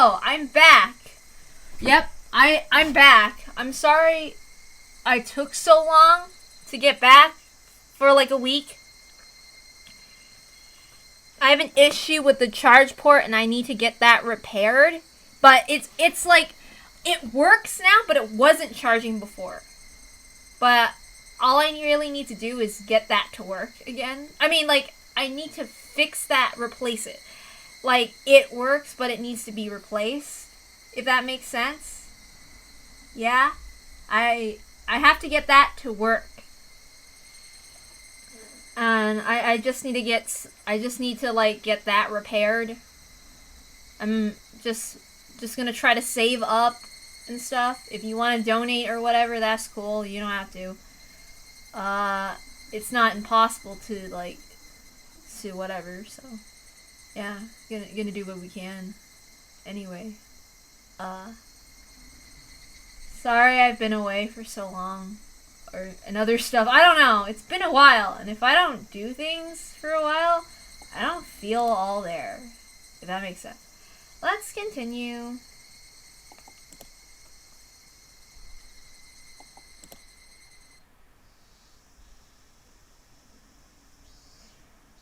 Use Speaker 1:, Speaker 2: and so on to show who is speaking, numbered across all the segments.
Speaker 1: Hello, I'm back. Yep, I'm back. I'm sorry I took so long to get back for like a week. I have an issue with the charge port and I need to get that repaired. But it's like, it works now, but it wasn't charging before. But all I really need to do is get that to work again. I mean, like, I need to fix that, replace it. Like, it works, but it needs to be replaced. If that makes sense. Yeah. I have to get that to work. And I just need to like get that repaired. I'm just gonna try to save up and stuff. If you want to donate or whatever, that's cool. You don't have to. It's not impossible to like whatever, so yeah, gonna do what we can. Anyway, sorry I've been away for so long, and other stuff. I don't know. It's been a while, and if I don't do things for a while, I don't feel all there. If that makes sense. Let's continue.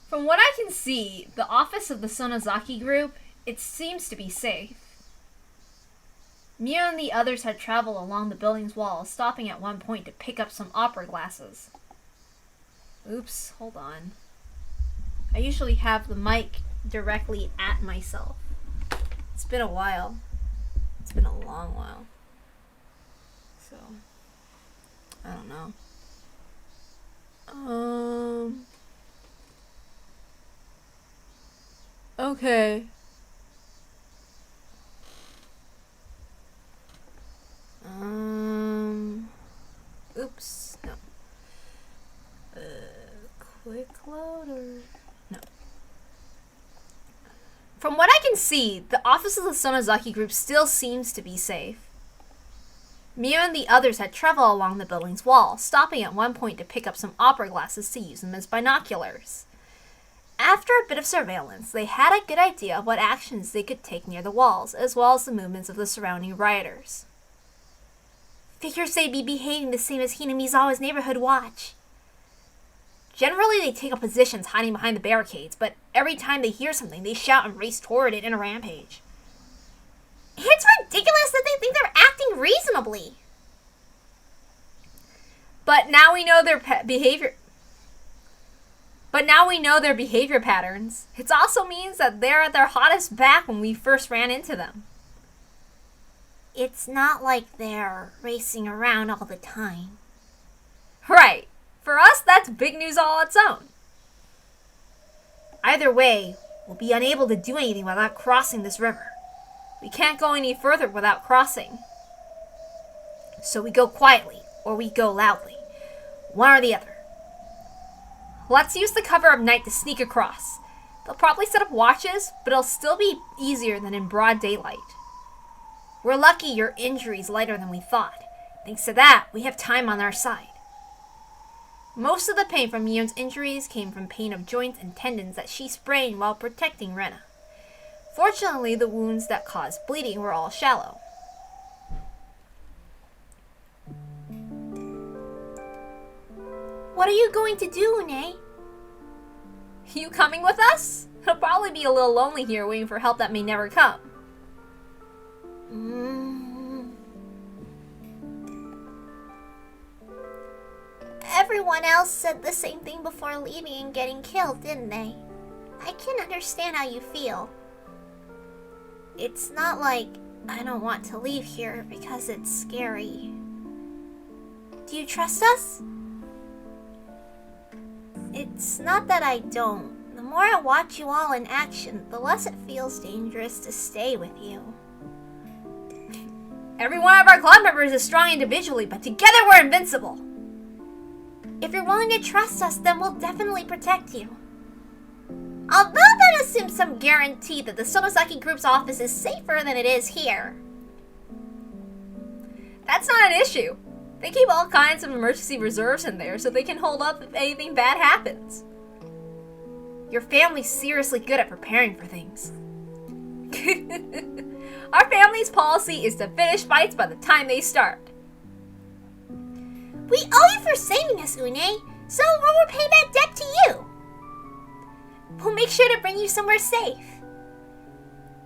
Speaker 1: From what I can see, the office of the Sonozaki group, it seems to be safe. Mio and the others had traveled along the building's wall, stopping at one point to pick up some opera glasses. Oops, hold on. I usually have the mic directly at myself. It's been a while. It's been a long while. So, I don't know. Okay. Oops, no. Quick load or... No. From what I can see, the office of the Sonozaki group still seems to be safe. Mio and the others had traveled along the building's wall, stopping at one point to pick up some opera glasses to use them as binoculars. After a bit of surveillance, they had a good idea of what actions they could take near the walls, as well as the movements of the surrounding rioters. Figures they'd be behaving the same as Hinamizawa's neighborhood watch. Generally, they take up positions hiding behind the barricades, but every time they hear something, they shout and race toward it in a rampage. It's ridiculous that they think they're acting reasonably. But now we know their behavior. But now we know their behavior patterns. It also means that they're at their hottest back when we first ran into them. It's not like they're racing around all the time. Right. For us, that's big news all its own. Either way, we'll be unable to do anything without crossing this river. We can't go any further without crossing. So we go quietly, or we go loudly. One or the other. Let's use the cover of night to sneak across. They'll probably set up watches, but it'll still be easier than in broad daylight. We're lucky your injury's lighter than we thought. Thanks to that, we have time on our side. Most of the pain from Mion's injuries came from pain of joints and tendons that she sprained while protecting Rena. Fortunately, the wounds that caused bleeding were all shallow. What are you going to do, Une? You coming with us? It'll probably be a little lonely here waiting for help that may never come. Everyone else said the same thing before leaving and getting killed, didn't they? I can understand how you feel. It's not like I don't want to leave here because it's scary. Do you trust us? It's not that I don't. The more I watch you all in action, the less it feels dangerous to stay with you. Every one of our club members is strong individually, but together we're invincible. If you're willing to trust us, then we'll definitely protect you. Although that assumes some guarantee that the Sonozaki group's office is safer than it is here. That's not an issue. They keep all kinds of emergency reserves in there so they can hold up if anything bad happens. Your family's seriously good at preparing for things. Our family's policy is to finish fights by the time they start.
Speaker 2: We owe you for saving us, Une, so we'll repay that debt to you. We'll make sure to bring you somewhere safe.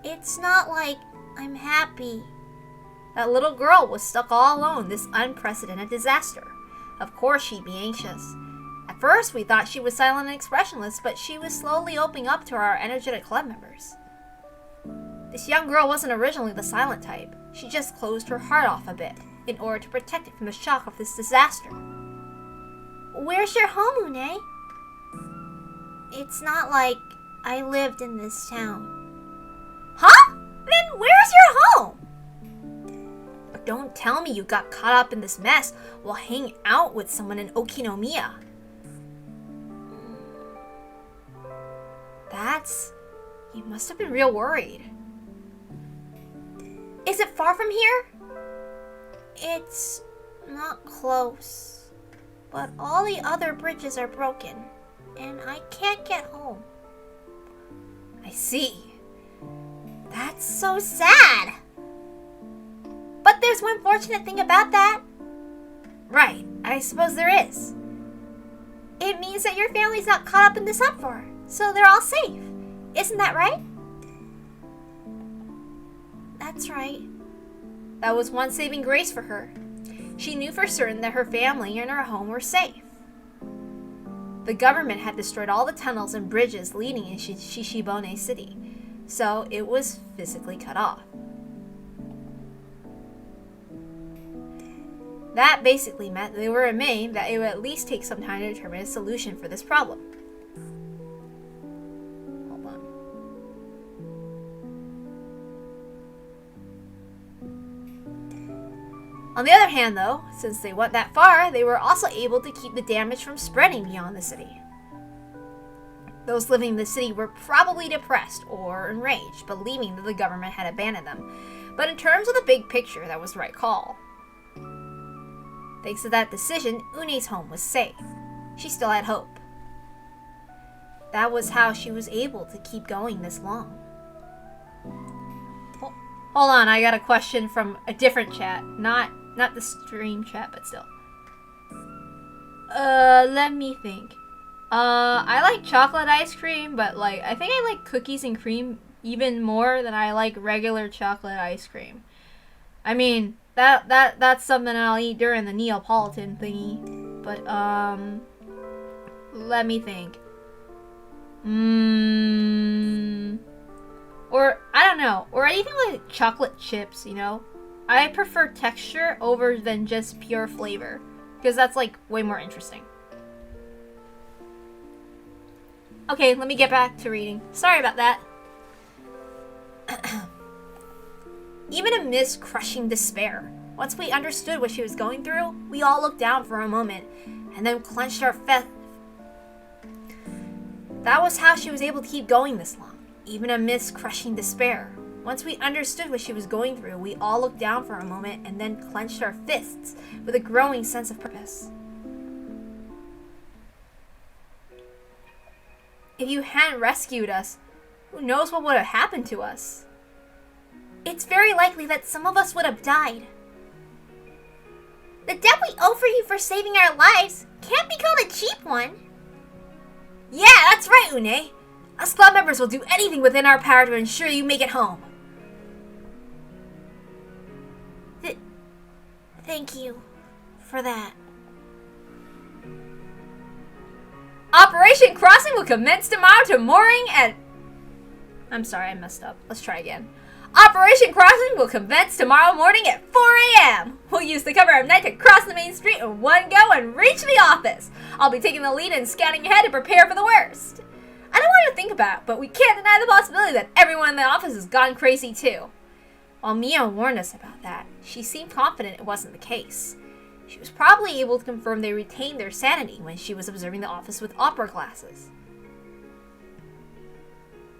Speaker 2: It's not like I'm happy.
Speaker 1: That little girl was stuck all alone in this unprecedented disaster. Of course she'd be anxious. At first, we thought she was silent and expressionless, but she was slowly opening up to our energetic club members. This young girl wasn't originally the silent type. She just closed her heart off a bit in order to protect it from the shock of this disaster.
Speaker 2: Where's your home, Une? It's not like I lived in this town.
Speaker 1: Huh? Then where's your home? But don't tell me you got caught up in this mess while hanging out with someone in Okinomiya. You must have been real worried. Is it far from here?
Speaker 2: It's not close, but all the other bridges are broken, and I can't get home.
Speaker 1: I see.
Speaker 2: That's so sad. But there's one fortunate thing about that.
Speaker 1: Right, I suppose there is.
Speaker 2: It means that your family's not caught up in this uproar, so they're all safe. Isn't that right? That's right.
Speaker 1: That was one saving grace for her. She knew for certain that her family and her home were safe. The government had destroyed all the tunnels and bridges leading into Shishibone City, so it was physically cut off. That basically meant they were amazed that it would at least take some time to determine a solution for this problem. Hold on. On the other hand, though, since they went that far, they were also able to keep the damage from spreading beyond the city. Those living in the city were probably depressed or enraged, believing that the government had abandoned them. But in terms of the big picture, that was the right call. Thanks to that decision, Une's home was safe. She still had hope. That was how she was able to keep going this long. Hold on, I got a question from a different chat. Not the stream chat, but still. Let me think. I like chocolate ice cream, but I think I like cookies and cream even more than I like regular chocolate ice cream. I mean, that's something I'll eat during the Neapolitan thingy. But, let me think. Or, I don't know. Or anything like chocolate chips, you know? I prefer texture over than just pure flavor. Because that's, way more interesting. Okay, let me get back to reading. Sorry about that. Even amidst crushing despair, once we understood what she was going through, we all looked down for a moment, and then clenched our fists. That was how she was able to keep going this long, even amidst crushing despair. Once we understood what she was going through, we all looked down for a moment, and then clenched our fists with a growing sense of purpose. If you hadn't rescued us, who knows what would have happened to us?
Speaker 2: It's very likely that some of us would have died. The debt we owe for you for saving our lives can't be called a cheap one.
Speaker 1: Yeah, that's right, Une. Us club members will do anything within our power to ensure you make it home.
Speaker 2: Thank you for that.
Speaker 1: Operation Crossing will commence tomorrow to mooring at... I'm sorry, I messed up. Let's try again. Operation Crossing will commence tomorrow morning at 4 a.m. We'll use the cover of night to cross the main street in one go and reach the office. I'll be taking the lead and scouting ahead to prepare for the worst. I don't want to think about it, but we can't deny the possibility that everyone in the office has gone crazy too. While Mia warned us about that, she seemed confident it wasn't the case. She was probably able to confirm they retained their sanity when she was observing the office with opera glasses.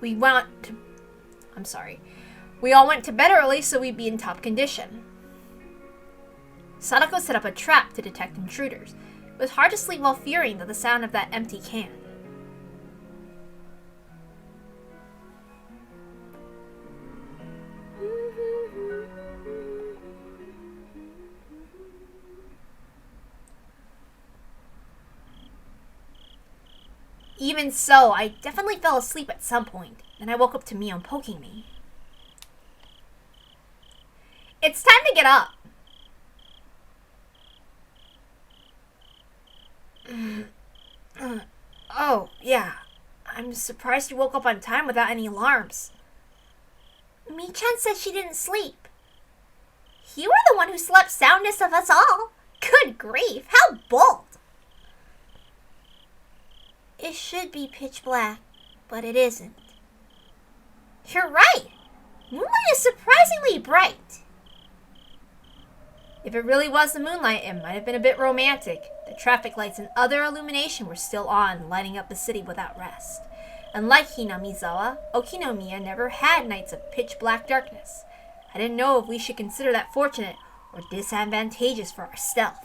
Speaker 1: We all went to bed early so we'd be in top condition. Sadako set up a trap to detect intruders. It was hard to sleep while fearing the sound of that empty can. Even so, I definitely fell asleep at some point. Then I woke up to Mion poking me. It's time to get up. Oh, yeah. I'm surprised you woke up on time without any alarms.
Speaker 2: Mi-chan said she didn't sleep. You were the one who slept soundest of us all. Good grief, how bold. It should be pitch black, but it isn't. You're right. Moonlight is surprisingly bright.
Speaker 1: If it really was the moonlight, it might have been a bit romantic. The traffic lights and other illumination were still on, lighting up the city without rest. Unlike Hinamizawa, Okinomiya never had nights of pitch black darkness. I didn't know if we should consider that fortunate or disadvantageous for our stealth.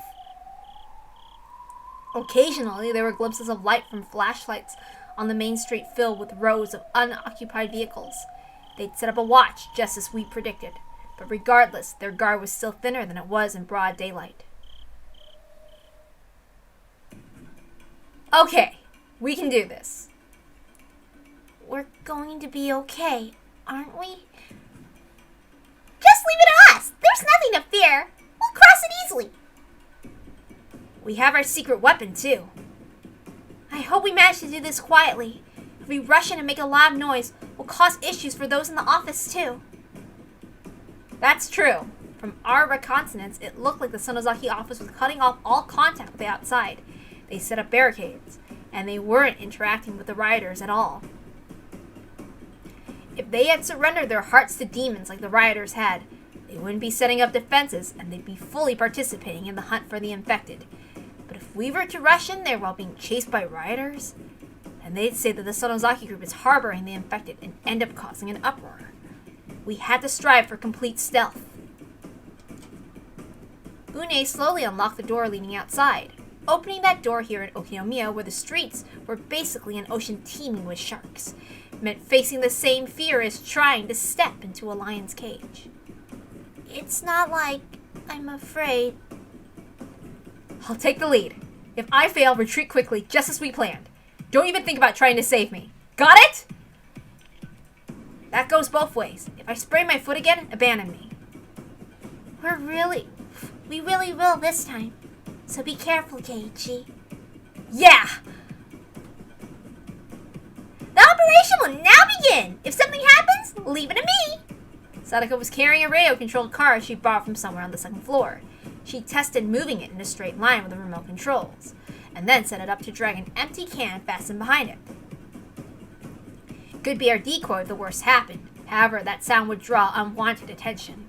Speaker 1: Occasionally, there were glimpses of light from flashlights on the main street filled with rows of unoccupied vehicles. They'd set up a watch, just as we predicted. But regardless, their guard was still thinner than it was in broad daylight. Okay, we can do this.
Speaker 2: We're going to be okay, aren't we? Just leave it to us. There's nothing to fear. We'll cross it easily.
Speaker 1: We have our secret weapon, too. I hope we manage to do this quietly. If we rush in and make a loud noise, we'll cause issues for those in the office, too. That's true. From our reconnaissance, it looked like the Sonozaki office was cutting off all contact with the outside. They set up barricades, and they weren't interacting with the rioters at all. If they had surrendered their hearts to demons like the rioters had, they wouldn't be setting up defenses, and they'd be fully participating in the hunt for the infected. But if we were to rush in there while being chased by rioters, and they'd say that the Sonozaki group is harboring the infected and end up causing an uproar. We had to strive for complete stealth. Une slowly unlocked the door leading outside. Opening that door here in Okinomiya, where the streets were basically an ocean teeming with sharks, meant facing the same fear as trying to step into a lion's cage.
Speaker 2: It's not like I'm afraid.
Speaker 1: I'll take the lead. If I fail, retreat quickly, just as we planned. Don't even think about trying to save me. Got it? That goes both ways. If I sprain my foot again, abandon me.
Speaker 2: We really will this time. So be careful, Keiichi.
Speaker 1: Yeah!
Speaker 2: The operation will now begin! If something happens, leave it to me!
Speaker 1: Sadako was carrying a radio-controlled car she bought from somewhere on the second floor. She tested moving it in a straight line with the remote controls, and then set it up to drag an empty can fastened behind it. It could be our decoy if the worst happened. However, that sound would draw unwanted attention.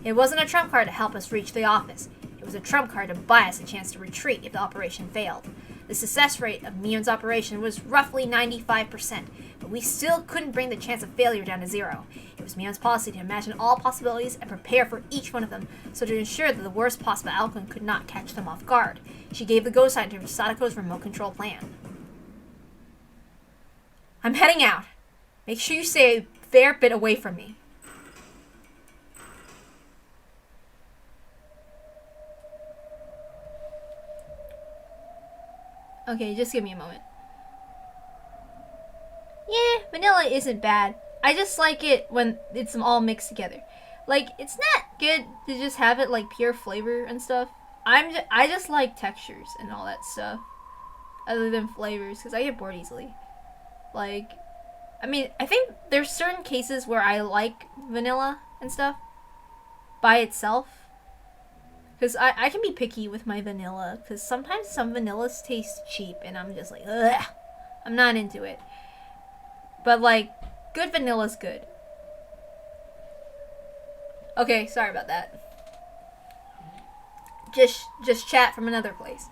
Speaker 1: It wasn't a trump card to help us reach the office. It was a trump card to buy us a chance to retreat if the operation failed. The success rate of Mion's operation was roughly 95%, but we still couldn't bring the chance of failure down to zero. It was Mion's policy to imagine all possibilities and prepare for each one of them, so to ensure that the worst possible outcome could not catch them off guard. She gave the go sign to Sadako's remote control plan. I'm heading out. Make sure you stay a fair bit away from me. Okay, just give me a moment. Yeah, vanilla isn't bad. I just like it when it's all mixed together. Like, it's not good to just have it like pure flavor and stuff. I just like textures and all that stuff, other than flavors, because I get bored easily. Like, I mean, I think there's certain cases where I like vanilla and stuff by itself. Because I can be picky with my vanilla, because sometimes some vanillas taste cheap, and I'm just like, ugh, I'm not into it. But, like, good vanilla's good. Okay, sorry about that. Just chat from another place.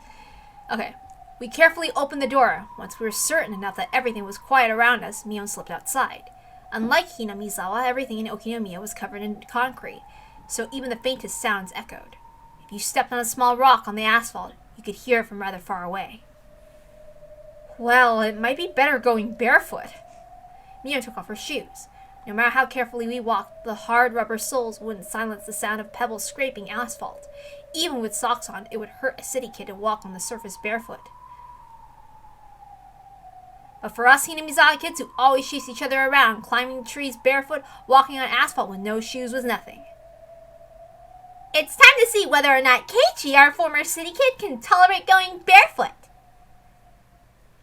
Speaker 1: Okay, we carefully opened the door. Once we were certain enough that everything was quiet around us, Mion slipped outside. Unlike Hinamizawa, everything in Okinomiya was covered in concrete, so even the faintest sounds echoed. If you stepped on a small rock on the asphalt, you could hear it from rather far away. Well, it might be better going barefoot. Mio took off her shoes. No matter how carefully we walked, the hard rubber soles wouldn't silence the sound of pebbles scraping asphalt. Even with socks on, it would hurt a city kid to walk on the surface barefoot. But for us Hinamizawa kids who always chase each other around, climbing trees barefoot, walking on asphalt with no shoes was nothing.
Speaker 2: It's time to see whether or not Keiichi, our former city kid, can tolerate going barefoot.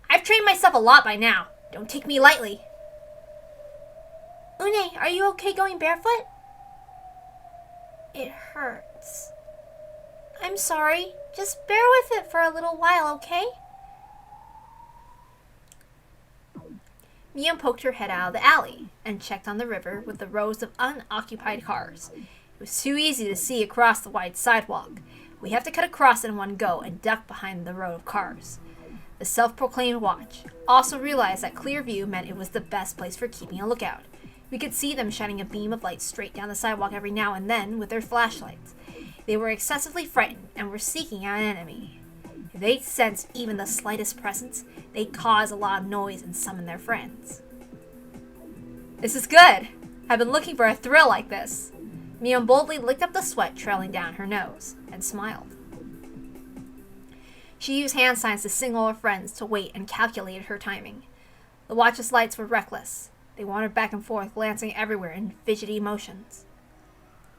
Speaker 1: I've trained myself a lot by now. Don't take me lightly.
Speaker 2: Une, are you okay going barefoot? It hurts. I'm sorry. Just bear with it for a little while, okay?
Speaker 1: Mion poked her head out of the alley and checked on the river with the rows of unoccupied cars. It was too easy to see across the wide sidewalk. We have to cut across in one go and duck behind the row of cars. The self-proclaimed watch also realized that clear view meant it was the best place for keeping a lookout. We could see them shining a beam of light straight down the sidewalk every now and then with their flashlights. They were excessively frightened and were seeking out an enemy. If they sensed even the slightest presence, they'd cause a lot of noise and summon their friends. This is good. I've been looking for a thrill like this. Mion boldly licked up the sweat trailing down her nose and smiled. She used hand signs to signal her friends to wait and calculated her timing. The watch's lights were reckless. They wandered back and forth, glancing everywhere in fidgety motions.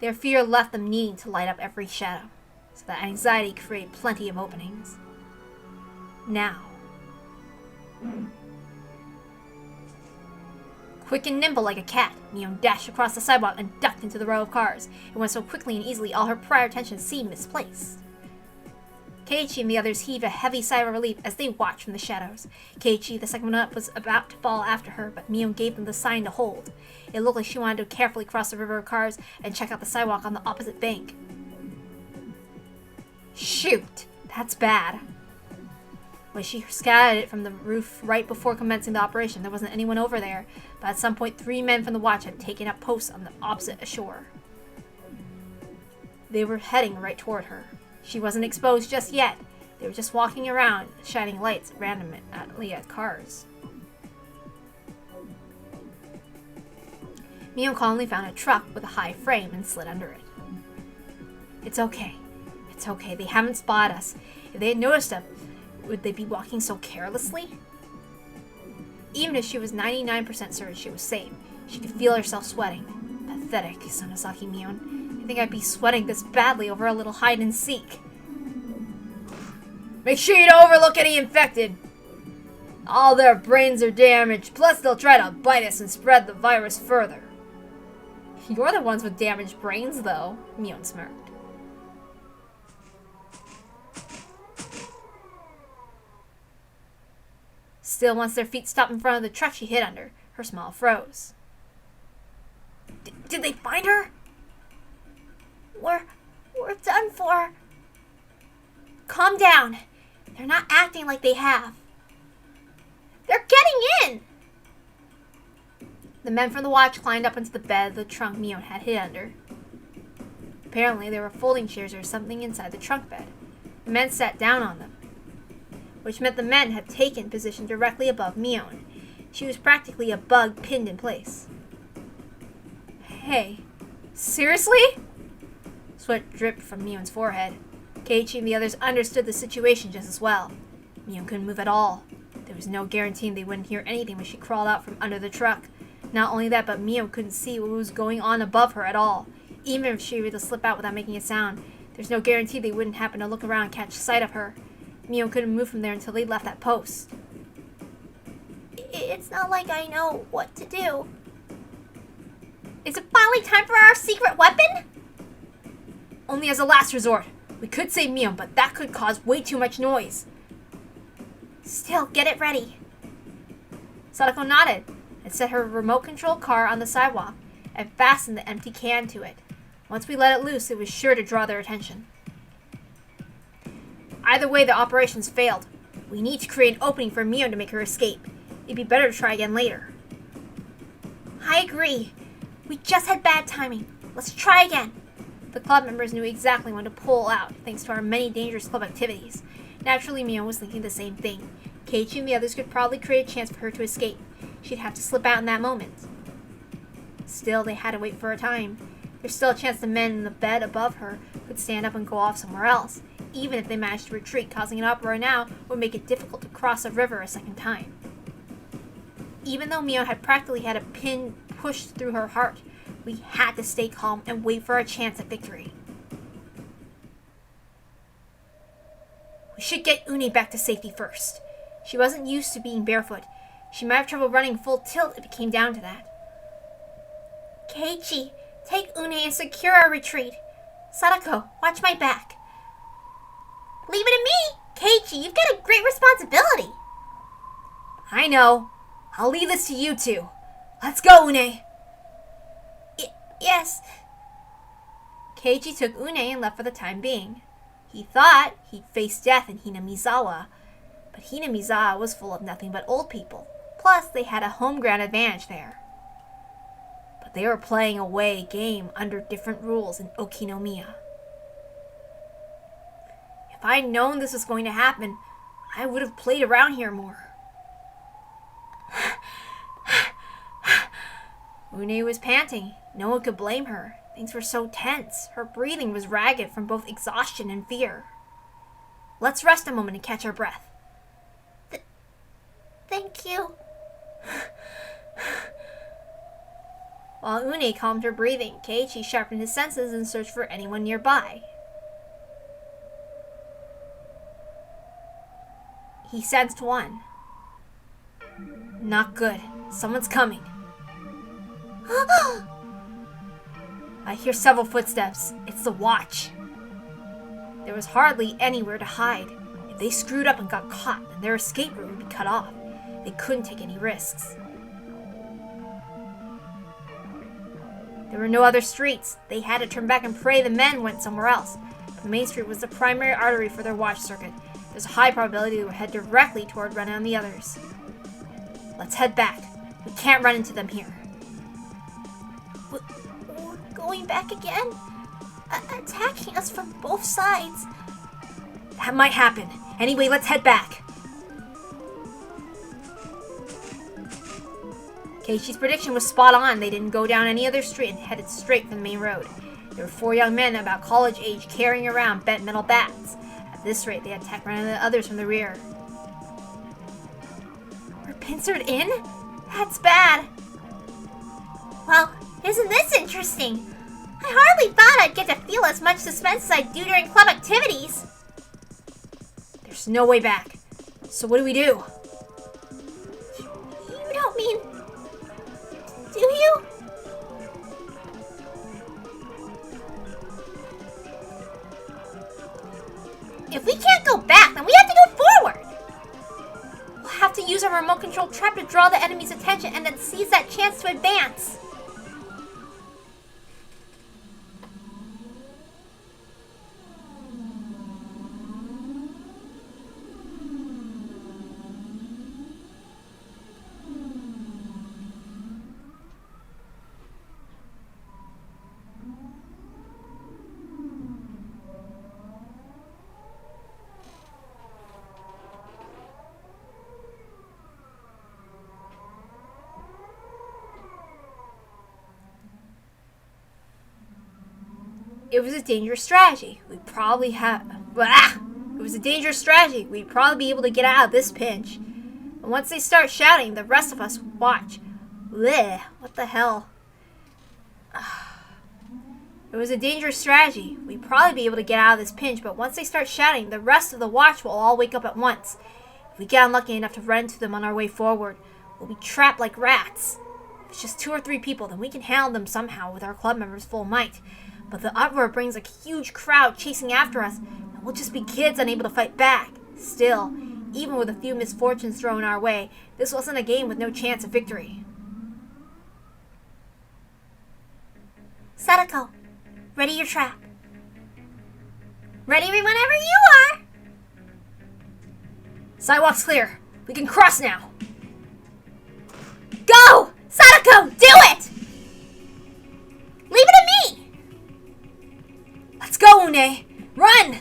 Speaker 1: Their fear left them needing to light up every shadow, so that anxiety created plenty of openings. Now. Quick and nimble like a cat, Mion dashed across the sidewalk and ducked into the row of cars. It went so quickly and easily all her prior attention seemed misplaced. Keiichi and the others heaved a heavy sigh of relief as they watched from the shadows. Keiichi, the second one up, was about to fall after her, but Mion gave them the sign to hold. It looked like she wanted to carefully cross the river of cars and check out the sidewalk on the opposite bank. Shoot, that's bad. When she scattered it from the roof right before commencing the operation, there wasn't anyone over there, but at some point 3 men from the watch had taken up posts on the opposite shore. They were heading right toward her. She wasn't exposed just yet. They were just walking around, shining lights randomly at cars. Mion calmly found a truck with a high frame and slid under it. It's okay. It's okay. They haven't spotted us. If they had noticed us, would they be walking so carelessly? Even if she was 99% certain she was safe, she could feel herself sweating. Pathetic, Sonozaki Mion. I think I'd be sweating this badly over a little hide and seek. Make sure you don't overlook any infected. All their brains are damaged, plus they'll try to bite us and spread the virus further. You're the ones with damaged brains, though, Mion smirked. Still, once their feet stopped in front of the truck she hid under, her smile froze. Did they find her?
Speaker 2: We're done for. Calm down. They're not acting like they have. They're getting in!
Speaker 1: The men from the watch climbed up into the bed of the trunk Mion had hid under. Apparently, there were folding chairs or something inside the trunk bed. The men sat down on them, which meant the men had taken position directly above Mion. She was practically a bug pinned in place. Hey, seriously? Sweat dripped from Mion's forehead. Keiichi and the others understood the situation just as well. Mion couldn't move at all. There was no guaranteeing they wouldn't hear anything when she crawled out from under the truck. Not only that, but Mion couldn't see what was going on above her at all. Even if she were to slip out without making a sound, there's no guarantee they wouldn't happen to look around and catch sight of her. Mion couldn't move from there until they left that post.
Speaker 2: It's not like I know what to do. Is it finally time for our secret weapon?
Speaker 1: Only as a last resort. We could save Mion, but that could cause way too much noise.
Speaker 2: Still, get it ready.
Speaker 1: Sadako nodded and set her remote-controlled car on the sidewalk and fastened the empty can to it. Once we let it loose, it was sure to draw their attention. Either way, the operations failed. We need to create an opening for Mion to make her escape. It'd be better to try again later.
Speaker 2: I agree. We just had bad timing. Let's try again.
Speaker 1: The club members knew exactly when to pull out, thanks to our many dangerous club activities. Naturally, Mion was thinking the same thing. Keiichi and the others could probably create a chance for her to escape. She'd have to slip out in that moment. Still, they had to wait for a time. There's still a chance the men in the bed above her could stand up and go off somewhere else. Even if they managed to retreat, causing an uproar now would make it difficult to cross a river a second time. Even though Mio had practically had a pin pushed through her heart, we had to stay calm and wait for our chance at victory. We should get Une back to safety first. She wasn't used to being barefoot. She might have trouble running full tilt if it came down to that.
Speaker 2: Keiichi, take Une and secure our retreat. Sadako, watch my back. Leave it to me! Keiichi, you've got a great responsibility.
Speaker 1: I know. I'll leave this to you two. Let's go, Une!
Speaker 2: Yes.
Speaker 1: Keiichi took Une and left for the time being. He thought he'd face death in Hinamizawa, but Hinamizawa was full of nothing but old people. Plus, they had a home ground advantage there. But they were playing a away game under different rules in Okinomiya. If I'd known this was going to happen, I would have played around here more. Une was panting. No one could blame her. Things were so tense. Her breathing was ragged from both exhaustion and fear. Let's rest a moment and catch our breath.
Speaker 2: Thank you.
Speaker 1: While Une calmed her breathing, Keiichi sharpened his senses and searched for anyone nearby. He sensed one. Not good. Someone's coming. I hear several footsteps. It's the watch. There was hardly anywhere to hide. If they screwed up and got caught, then their escape route would be cut off. They couldn't take any risks. There were no other streets. They had to turn back and pray the men went somewhere else. The main street was the primary artery for their watch circuit. There's a high probability they would head directly toward Ren and the others. Let's head back. We can't run into them here.
Speaker 2: We're going back again? Attacking us from both sides.
Speaker 1: That might happen. Anyway, let's head back. Keiichi's prediction was spot on. They didn't go down any other street and headed straight for the main road. There were 4 young men about college age carrying around bent metal bats. At this rate, they had attacked Ren and the others from the rear.
Speaker 2: We're pincered in? That's bad. Well, isn't this interesting? I hardly thought I'd get to feel as much suspense as I do during club activities.
Speaker 1: There's no way back. So what do we do?
Speaker 2: You don't mean... Do you? If we can't go back, then we have to go forward.
Speaker 1: We'll have to use our remote control trap to draw the enemy's attention and then seize that chance to advance. It was a dangerous strategy. It was a dangerous strategy. We'd probably be able to get out of this pinch. And once they start shouting, the rest of us watch. Bleh, what the hell? It was a dangerous strategy. We'd probably be able to get out of this pinch, but once they start shouting, the rest of the watch will all wake up at once. If we get unlucky enough to run into them on our way forward, we'll be trapped like rats. If it's just 2 or 3 people, then we can handle them somehow with our club members' full might. But the uproar brings a huge crowd chasing after us, and we'll just be kids unable to fight back. Still, even with a few misfortunes thrown our way, this wasn't a game with no chance of victory.
Speaker 2: Sadako, ready your trap. Ready whenever you are.
Speaker 1: Sidewalk's clear. We can cross now.
Speaker 2: Go! Sadako, do it! Leave it to me!
Speaker 1: Let's go, Une! Run!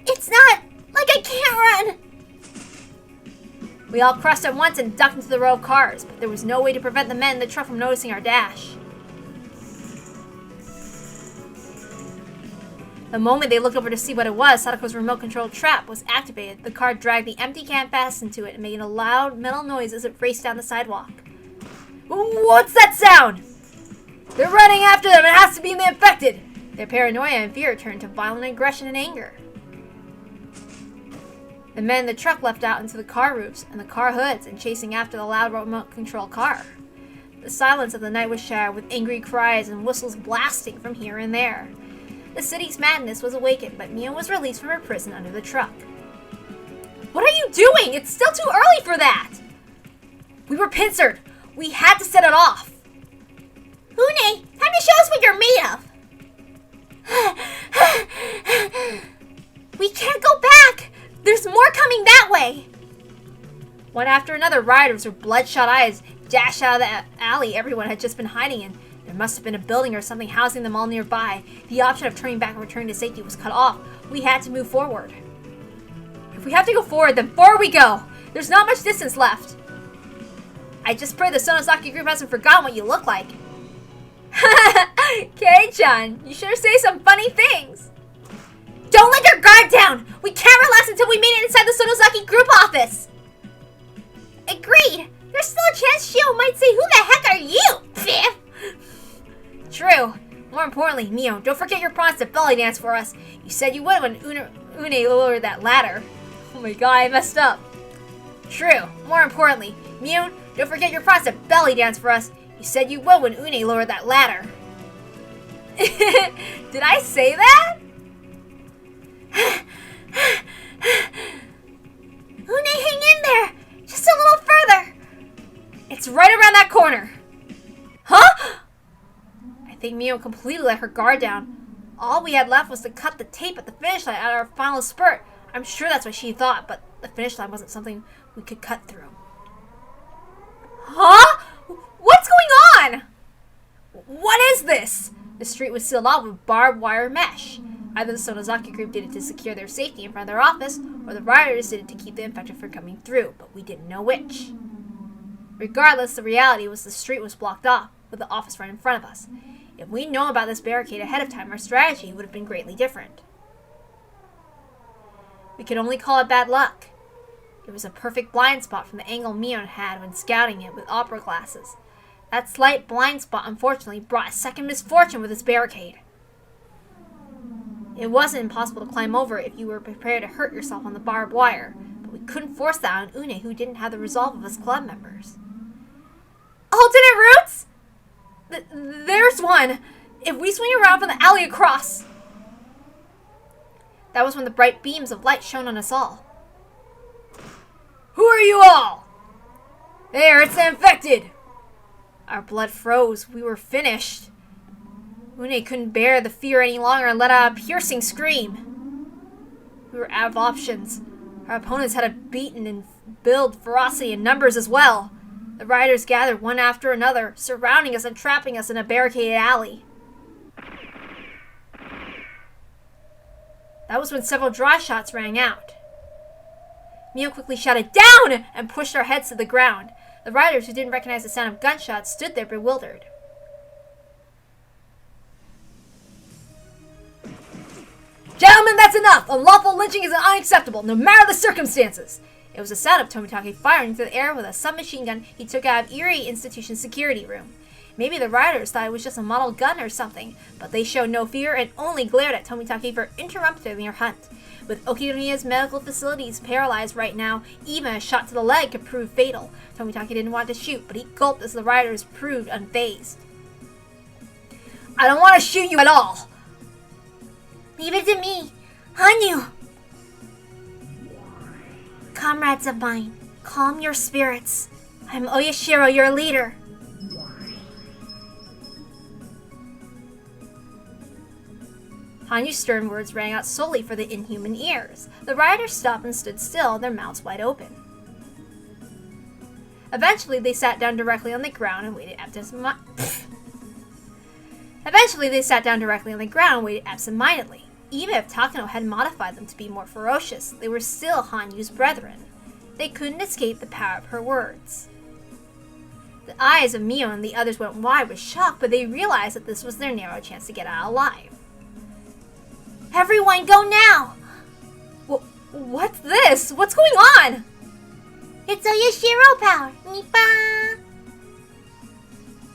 Speaker 2: It's not like I can't run.
Speaker 1: We all crossed at once and ducked into the row of cars, but there was no way to prevent the men in the truck from noticing our dash. The moment they looked over to see what it was, Sadako's remote-controlled trap was activated. The car dragged the empty can fast into it, making a loud metal noise as it raced down the sidewalk. What's that sound? They're running after them. It has to be the infected. Their paranoia and fear turned to violent aggression and anger. The men in the truck leapt out into the car roofs and the car hoods and chasing after the loud remote-controlled car. The silence of the night was shattered with angry cries and whistles blasting from here and there. The city's madness was awakened, but Mio was released from her prison under the truck. What are you doing? It's still too early for that! We were pincered. We had to set it off.
Speaker 2: Une, time to show us what you're made of. We can't go back. There's more coming that way.
Speaker 1: One after another, riders with bloodshot eyes dashed out of the alley everyone had just been hiding in. There must have been a building or something housing them all nearby. The option of turning back and returning to safety was cut off. We had to move forward. If we have to go forward, then forward we go. There's not much distance left. I just pray the Sonozaki group hasn't forgotten what you look like. Kei-chan, you sure say some funny things.
Speaker 2: Don't let your guard down. We can't relax until we made it inside the Sonozaki group office. Agreed. There's still a chance Shio might say, "Who the heck are you?" Pfft.
Speaker 1: True. More importantly, Mio, don't forget your promise to belly dance for us. You said you would when Une lowered that ladder. Oh my god, I messed up. True. More importantly, Mio, don't forget your promise to belly dance for us. You said you would when Une lowered that ladder. Did I say that?
Speaker 2: Une, hang in there. Just a little further.
Speaker 1: It's right around that corner. Huh? I think Mio completely let her guard down. All we had left was to cut the tape at the finish line at our final spurt. I'm sure that's what she thought, but the finish line wasn't something we could cut through. Huh? What's going on? What is this? The street was sealed off with barbed wire mesh. Either the Sonozaki group did it to secure their safety in front of their office, or the rioters did it to keep the infected from coming through, but we didn't know which. Regardless, the reality was the street was blocked off, with the office right in front of us. If we'd known about this barricade ahead of time, our strategy would have been greatly different. We could only call it bad luck. It was a perfect blind spot from the angle Mion had when scouting it with opera glasses. That slight blind spot unfortunately brought a second misfortune with its barricade. It wasn't impossible to climb over if you were prepared to hurt yourself on the barbed wire, but we couldn't force that on Une, who didn't have the resolve of us club members. Alternate routes? There's one! If we swing around from the alley across. That was when the bright beams of light shone on us all. Who are you all? There, it's infected! Our blood froze. We were finished. Une couldn't bear the fear any longer and let out a piercing scream. We were out of options. Our opponents had us beaten in build, ferocity, and numbers as well. The riders gathered one after another, surrounding us and trapping us in a barricaded alley. That was when several dry shots rang out. Mio quickly shouted, "Down!" and pushed our heads to the ground. The riders, who didn't recognize the sound of gunshots, stood there bewildered. Gentlemen, that's enough! Unlawful lynching is unacceptable, no matter the circumstances! It was the sound of Tomitake firing into the air with a submachine gun he took out of Erie Institution's security room. Maybe the riders thought it was just a model gun or something, but they showed no fear and only glared at Tomitake for interrupting their hunt. With Okinoya's medical facilities paralyzed right now, even a shot to the leg could prove fatal. Tomitake didn't want to shoot, but he gulped as the riders proved unfazed. I don't want to shoot you at all!
Speaker 2: Leave it to me. Hanyu! Comrades of mine, calm your spirits. I'm Oyashiro, your leader.
Speaker 1: Hanyu's stern words rang out solely for the inhuman ears. The riders stopped and stood still, their mouths wide open. Eventually, they sat down directly on the ground and waited absent-mindedly. Even if Takano had modified them to be more ferocious, they were still Hanyu's brethren. They couldn't escape the power of her words. The eyes of Mio and the others went wide with shock, but they realized that this was their narrow chance to get out alive.
Speaker 2: Everyone, go now!
Speaker 1: What's this? What's going on?
Speaker 2: It's Oyashiro power. Nipa!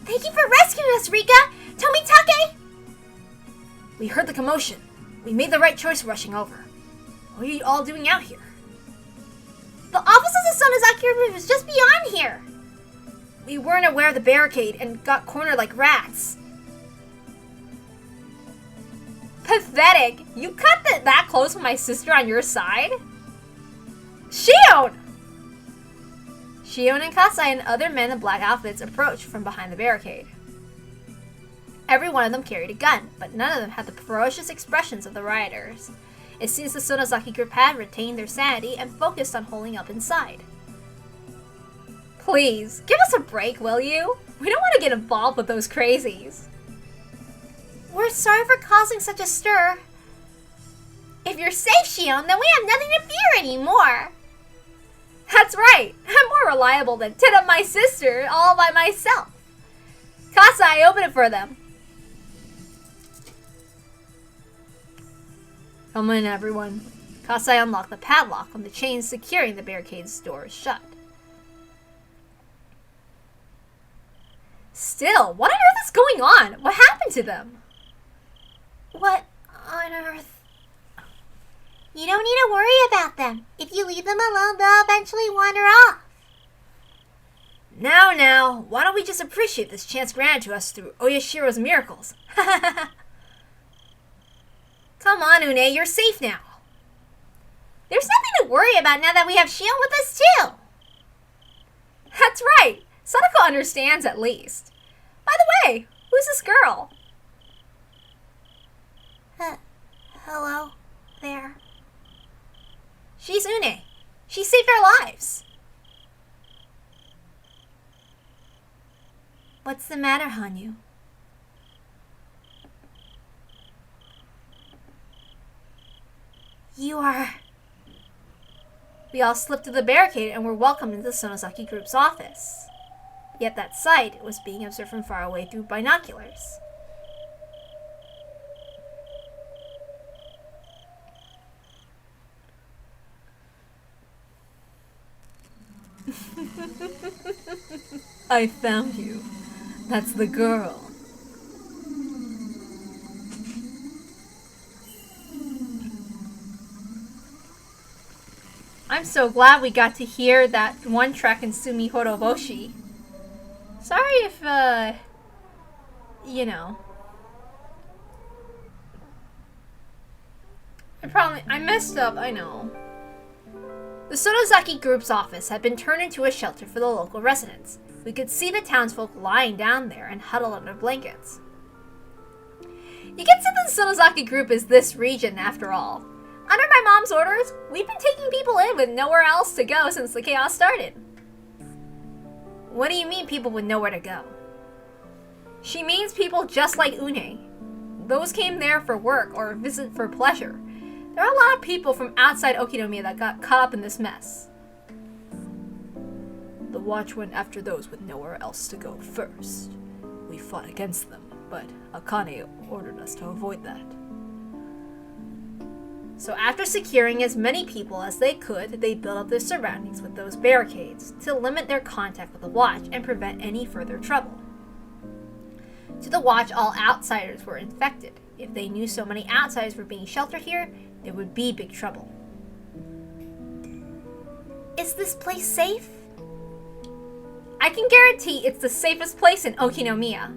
Speaker 2: Thank you for rescuing us, Rika! Tomitake!
Speaker 1: We heard the commotion. We made the right choice rushing over. What are you all doing out here?
Speaker 2: The office of the Sonozaki Group was just beyond here.
Speaker 1: We weren't aware of the barricade and got cornered like rats. Pathetic! You cut that close with my sister on your side? Shion! Shion and Kasai and other men in black outfits approached from behind the barricade. Every one of them carried a gun, but none of them had the ferocious expressions of the rioters. It seems the Sonozaki Group had retained their sanity and focused on holding up inside. Please, give us a break, will you? We don't want to get involved with those crazies.
Speaker 2: We're sorry for causing such a stir. If you're safe, Shion, then we have nothing to fear anymore.
Speaker 1: That's right. I'm more reliable than tit up my sister all by myself. Kasai, open it for them. Come in, everyone. Kasai unlocked the padlock on the chain securing the barricade's doors shut. Still, what on earth is going on? What happened to them?
Speaker 2: What on earth? You don't need to worry about them. If you leave them alone, they'll eventually wander off.
Speaker 1: Now, why don't we just appreciate this chance granted to us through Oyashiro's miracles? Come on, Une, you're safe now.
Speaker 2: There's nothing to worry about now that we have Shion with us too.
Speaker 1: That's right. Sadako understands at least. By the way, who's this girl?
Speaker 2: Hello there.
Speaker 1: She's Une. She saved our lives.
Speaker 2: What's the matter, Hanyu? You are...
Speaker 1: We all slipped through the barricade and were welcomed into the Sonozaki Group's office. Yet that sight was being observed from far away through binoculars. I found you. That's the girl. I'm so glad we got to hear that one track in Sumi Horoboshi. Sorry if, you know. I messed up, I know. The Sonozaki Group's office had been turned into a shelter for the local residents. We could see the townsfolk lying down there and huddled under blankets. You can see that the Sonozaki Group is this region after all. Under my mom's orders, we've been taking people in with nowhere else to go since the chaos started. What do you mean people with nowhere to go? She means people just like Une. Those came there for work or visit for pleasure. There are a lot of people from outside Okinomiya that got caught up in this mess. The watch went after those with nowhere else to go first. We fought against them, but Akane ordered us to avoid that. So after securing as many people as they could, they built up their surroundings with those barricades to limit their contact with the watch and prevent any further trouble. To the watch, all outsiders were infected. If they knew so many outsiders were being sheltered here, there would be big trouble.
Speaker 2: Is this place safe?
Speaker 1: I can guarantee it's the safest place in Okinomiya.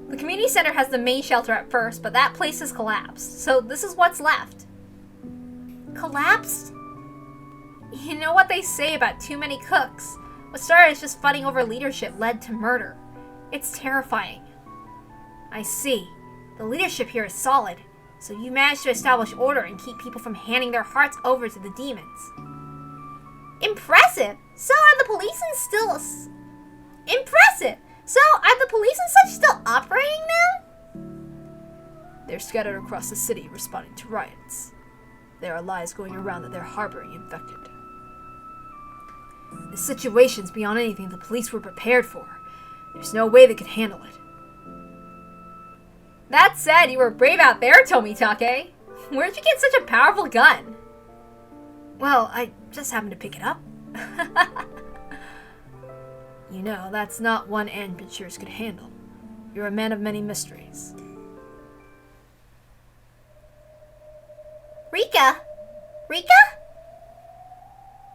Speaker 1: The community center has the main shelter at first, but that place has collapsed, so this is what's left.
Speaker 2: Collapsed?
Speaker 1: You know what they say about too many cooks. What started as just fighting over leadership led to murder. It's terrifying. I see. The leadership here is solid, so you managed to establish order and keep people from handing their hearts over to the demons.
Speaker 2: Impressive! So are the police and still... Impressive! So are the police and such still operating now?
Speaker 1: They're scattered across the city responding to riots. There are lies going around that they're harboring infected. The situation's beyond anything the police were prepared for. There's no way they could handle it. That said, you were brave out there, Tomitake. Where'd you get such a powerful gun? Well, I just happened to pick it up. You know, that's not one amateurs could handle. You're a man of many mysteries.
Speaker 2: Rika? Rika?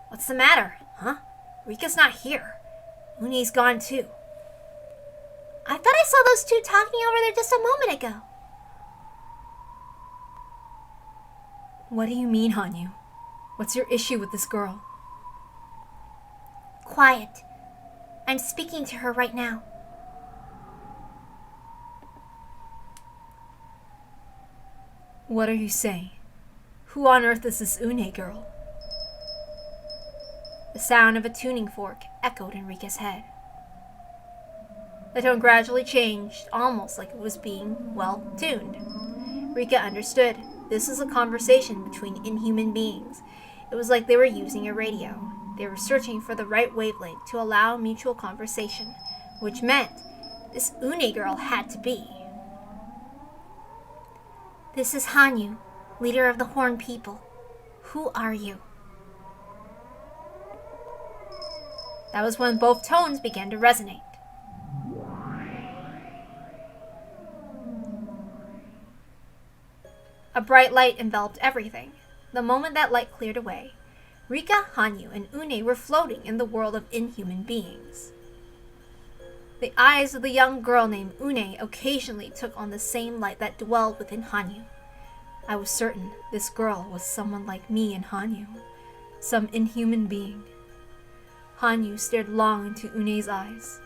Speaker 1: What's the matter, huh? Rika's not here. Une's gone too.
Speaker 2: I thought I saw those two talking over there just a moment ago.
Speaker 1: What do you mean, Hanyu? What's your issue with this girl?
Speaker 2: Quiet. I'm speaking to her right now.
Speaker 1: What are you saying? Who on earth is this Une girl? The sound of a tuning fork echoed in Rika's head. The tone gradually changed, almost like it was being well tuned. Rika understood. This was a conversation between inhuman beings. It was like they were using a radio. They were searching for the right wavelength to allow mutual conversation, which meant this Une girl had to be.
Speaker 2: This is Hanyu, leader of the Horn people. Who are you?
Speaker 1: That was when both tones began to resonate. A bright light enveloped everything. The moment that light cleared away, Rika, Hanyu, and Une were floating in the world of inhuman beings. The eyes of the young girl named Une occasionally took on the same light that dwelled within Hanyu. I was certain this girl was someone like me and Hanyu, some inhuman being. Hanyu stared long into Une's eyes,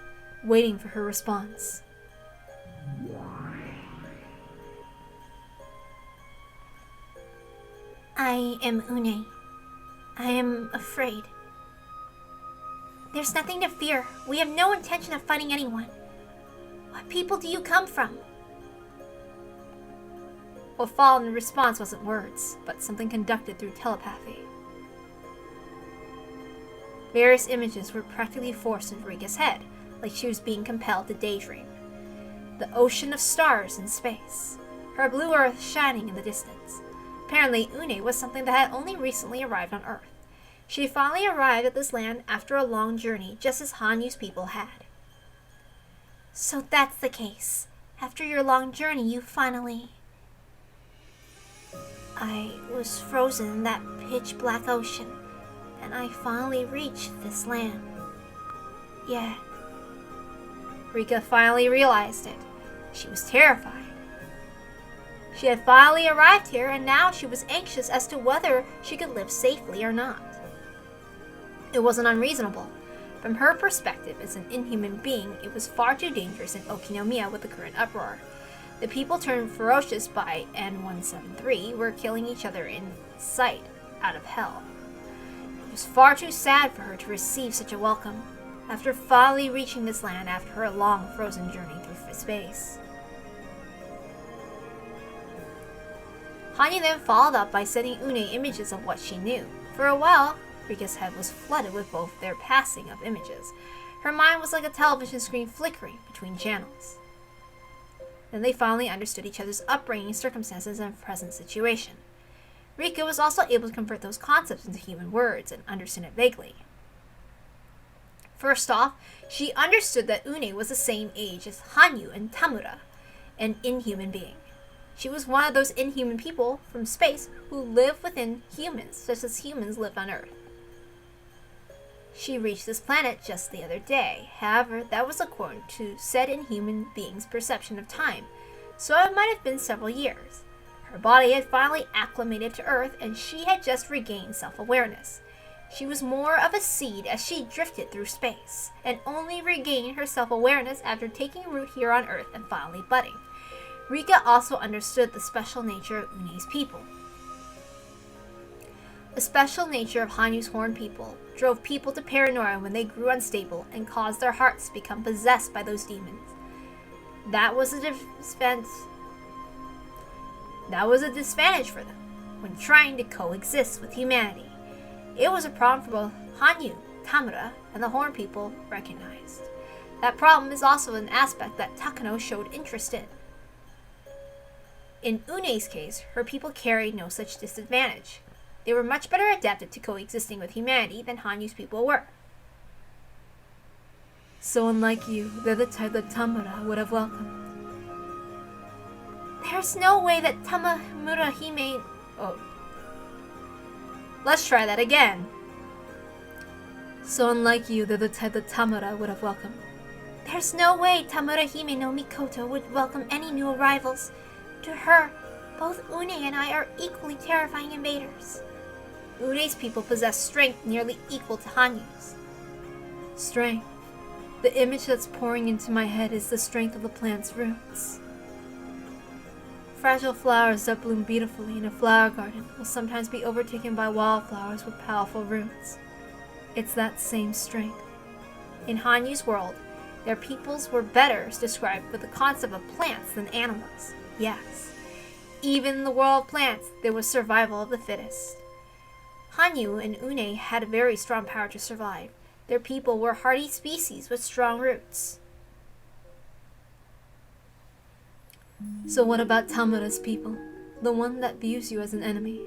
Speaker 1: waiting for her response.
Speaker 2: I am Une. I am afraid. There's nothing to fear. We have no intention of fighting anyone. What people do you come from?
Speaker 1: What followed in response wasn't words, but something conducted through telepathy. Various images were practically forced into Rika's head, like she was being compelled to daydream. The ocean of stars in space, her blue earth shining in the distance. Apparently, Une was something that had only recently arrived on Earth. She finally arrived at this land after a long journey, just as Hanyu's people had.
Speaker 2: So that's the case. After your long journey, you finally... I was frozen in that pitch-black ocean, and I finally reached this land. Yeah.
Speaker 1: Rika finally realized it. She was terrified. She had finally arrived here, and now she was anxious as to whether she could live safely or not. It wasn't unreasonable. From her perspective as an inhuman being, it was far too dangerous in Okinomiya with the current uproar. The people turned ferocious by N173 were killing each other in sight out of hell. It was far too sad for her to receive such a welcome, after finally reaching this land after her long frozen journey through space. Hanyu then followed up by sending Une images of what she knew. For a while, Rika's head was flooded with both their passing of images. Her mind was like a television screen flickering between channels. Then they finally understood each other's upbringing, circumstances, and present situation. Rika was also able to convert those concepts into human words and understand it vaguely. First off, she understood that Une was the same age as Hanyu and Tamura, an inhuman being. She was one of those inhuman people from space who live within humans, just as humans lived on Earth. She reached this planet just the other day. However, that was according to said inhuman being's perception of time, so it might have been several years. Her body had finally acclimated to Earth, and she had just regained self-awareness. She was more of a seed as she drifted through space, and only regained her self-awareness after taking root here on Earth and finally budding. Rika also understood the special nature of Une's people. The special nature of Hanyu's Horn people drove people to paranoia when they grew unstable and caused their hearts to become possessed by those demons. That was a disadvantage for them when trying to coexist with humanity. It was a problem for both Hanyu, Tamura, and the Horn people recognized. That problem is also an aspect that Takano showed interest in. In Une's case, her people carried no such disadvantage. They were much better adapted to coexisting with humanity than Hanyu's people were. So unlike you, they're the type that Tamura would have welcomed.
Speaker 2: There's no way that Tamura Hime...
Speaker 1: Oh. Let's try that again. So unlike you, they're the type that Tamura would have welcomed.
Speaker 2: There's no way Tamura Hime no Mikoto would welcome any new arrivals. To her, both Une and I are equally terrifying invaders.
Speaker 1: Une's people possess strength nearly equal to Hanyu's. Strength. The image that's pouring into my head is the strength of the plant's roots. Fragile flowers that bloom beautifully in a flower garden will sometimes be overtaken by wildflowers with powerful roots. It's that same strength. In Hanyu's world, their peoples were better described with the concept of plants than animals. Yes, even in the world of plants, there was survival of the fittest. Hanyu and Une had a very strong power to survive. Their people were hardy species with strong roots. So what about Tamura's people, the one that views you as an enemy?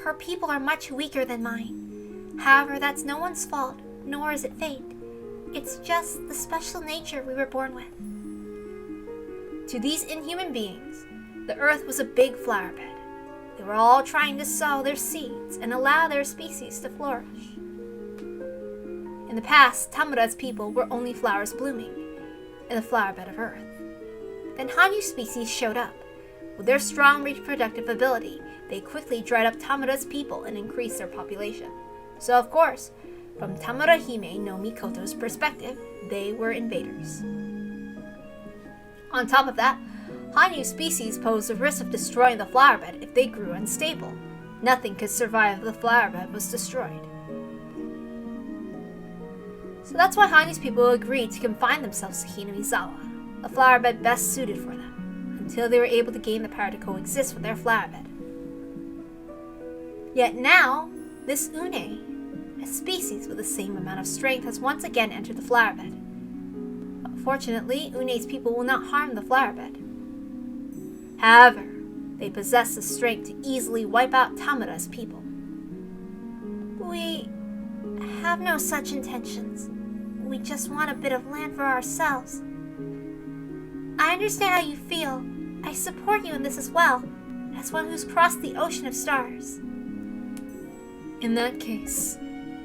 Speaker 2: Her people are much weaker than mine. However, that's no one's fault, nor is it fate. It's just the special nature we were born with.
Speaker 1: To these inhuman beings, the earth was a big flower bed. They were all trying to sow their seeds and allow their species to flourish. In the past, Tamura's people were only flowers blooming in the flower bed of earth. Then Hanyu's species showed up. With their strong reproductive ability, they quickly dried up Tamura's people and increased their population. So of course, from Tamura Hime no Mikoto's perspective, they were invaders. On top of that, Hanyu's species posed the risk of destroying the flower bed if they grew unstable. Nothing could survive if the flower bed was destroyed. So that's why Hanyu's people agreed to confine themselves to Hinamizawa, the flower bed best suited for them, until they were able to gain the power to coexist with their flower bed. Yet now, this Une, a species with the same amount of strength, has once again entered the flower bed. Fortunately, Une's people will not harm the flower bed. However, they possess the strength to easily wipe out Tamura's people.
Speaker 2: We have no such intentions. We just want a bit of land for ourselves. I understand how you feel. I support you in this as well, as one who's crossed the ocean of stars.
Speaker 1: In that case,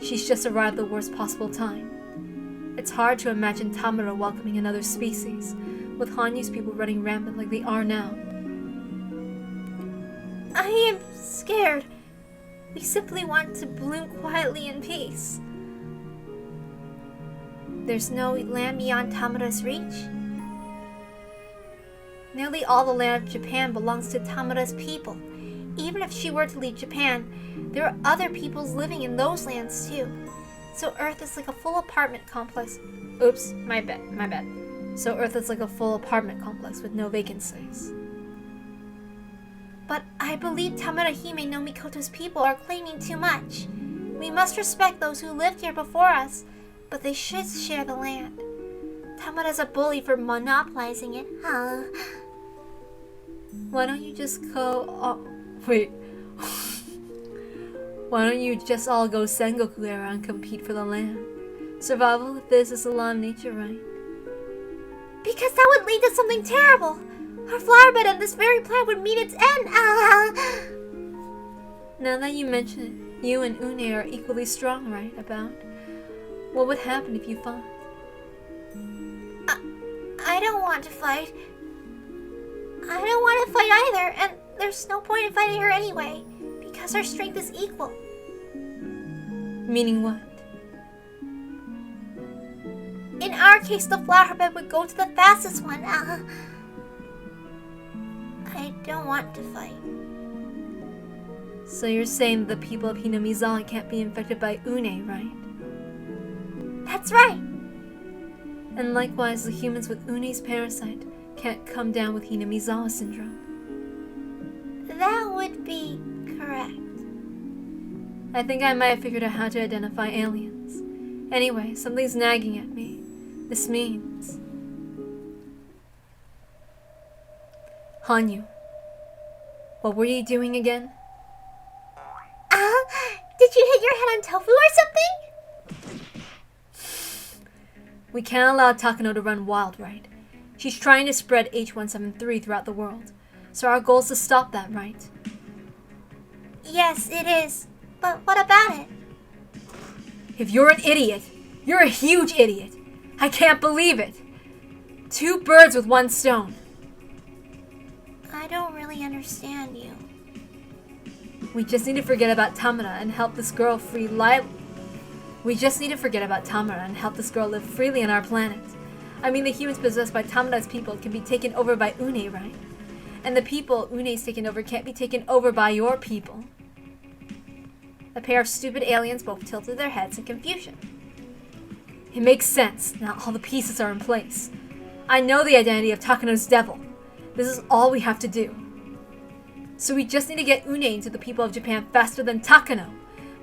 Speaker 1: she's just arrived at the worst possible time. It's hard to imagine Tamura welcoming another species, with Hanyu's people running rampant like they are now.
Speaker 2: I am scared. We simply want to bloom quietly in peace. There's no land beyond Tamura's reach?
Speaker 1: Nearly all the land of Japan belongs to Tamura's people.
Speaker 2: Even if she were to leave Japan, there are other peoples living in those lands too. So Earth is like a full apartment complex.
Speaker 1: Oops, my bad. So Earth is like a full apartment complex with no vacancies.
Speaker 2: But I believe Tamura Hime no Mikoto's people are claiming too much. We must respect those who lived here before us, but they should share the land. Tamura's a bully for monopolizing it, huh?
Speaker 1: Why don't you just go... wait. Why don't you just all go Sengoku era and compete for the land? Survival of this is the law of nature, right?
Speaker 2: Because that would lead to something terrible. Our flower bed and this very plant would meet its end.
Speaker 1: Now that you mention it, you and Une are equally strong, right? About what would happen if you fought?
Speaker 2: I don't want to fight. I don't want to fight either, and there's no point in fighting her anyway, because our strength is equal.
Speaker 1: Meaning what?
Speaker 2: In our case, the flower bed would go to the fastest one. I don't want to fight.
Speaker 1: So you're saying the people of Hinamizawa can't be infected by Une, right?
Speaker 2: That's right.
Speaker 1: And likewise, the humans with Une's parasite can't come down with Hinamizawa syndrome.
Speaker 2: That would be correct.
Speaker 1: I think I might have figured out how to identify aliens. Anyway, something's nagging at me. This means... Hanyu, What were you doing again?
Speaker 2: Did you hit your head on tofu or something?
Speaker 1: We can't allow Takano to run wild, right? She's trying to spread H173 throughout the world. So our goal is to stop that, right?
Speaker 2: Yes, it is. But what about it?
Speaker 1: If you're an idiot, you're a huge idiot. I can't believe it. 2 birds with 1 stone.
Speaker 2: I don't really understand you.
Speaker 1: We just need to forget about Tamara and help this girl live freely on our planet. I mean, the humans possessed by Tamara's people can be taken over by Une, right? And the people Une's taken over can't be taken over by your people. The pair of stupid aliens both tilted their heads in confusion. It makes sense. Now all the pieces are in place. I know the identity of Takano's devil. This is all we have to do. So we just need to get Une into the people of Japan faster than Takano.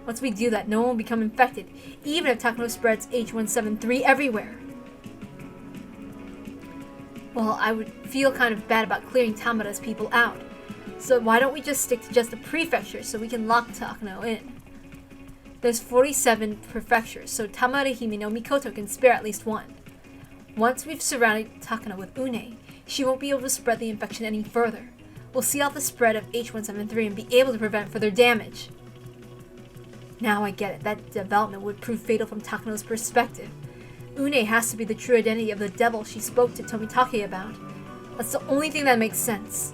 Speaker 1: Once we do that, no one will become infected, even if Takano spreads H173 everywhere. Well, I would feel kind of bad about clearing Tamara's people out. So why don't we just stick to just the prefecture so we can lock Takano in? There's 47 prefectures, so Tamara Hime no Mikoto can spare at least 1. Once we've surrounded Takano with Une, she won't be able to spread the infection any further. We'll see out the spread of H173 and be able to prevent further damage. Now I get it. That development would prove fatal from Takano's perspective. Une has to be the true identity of the devil she spoke to Tomitake about. That's the only thing that makes sense.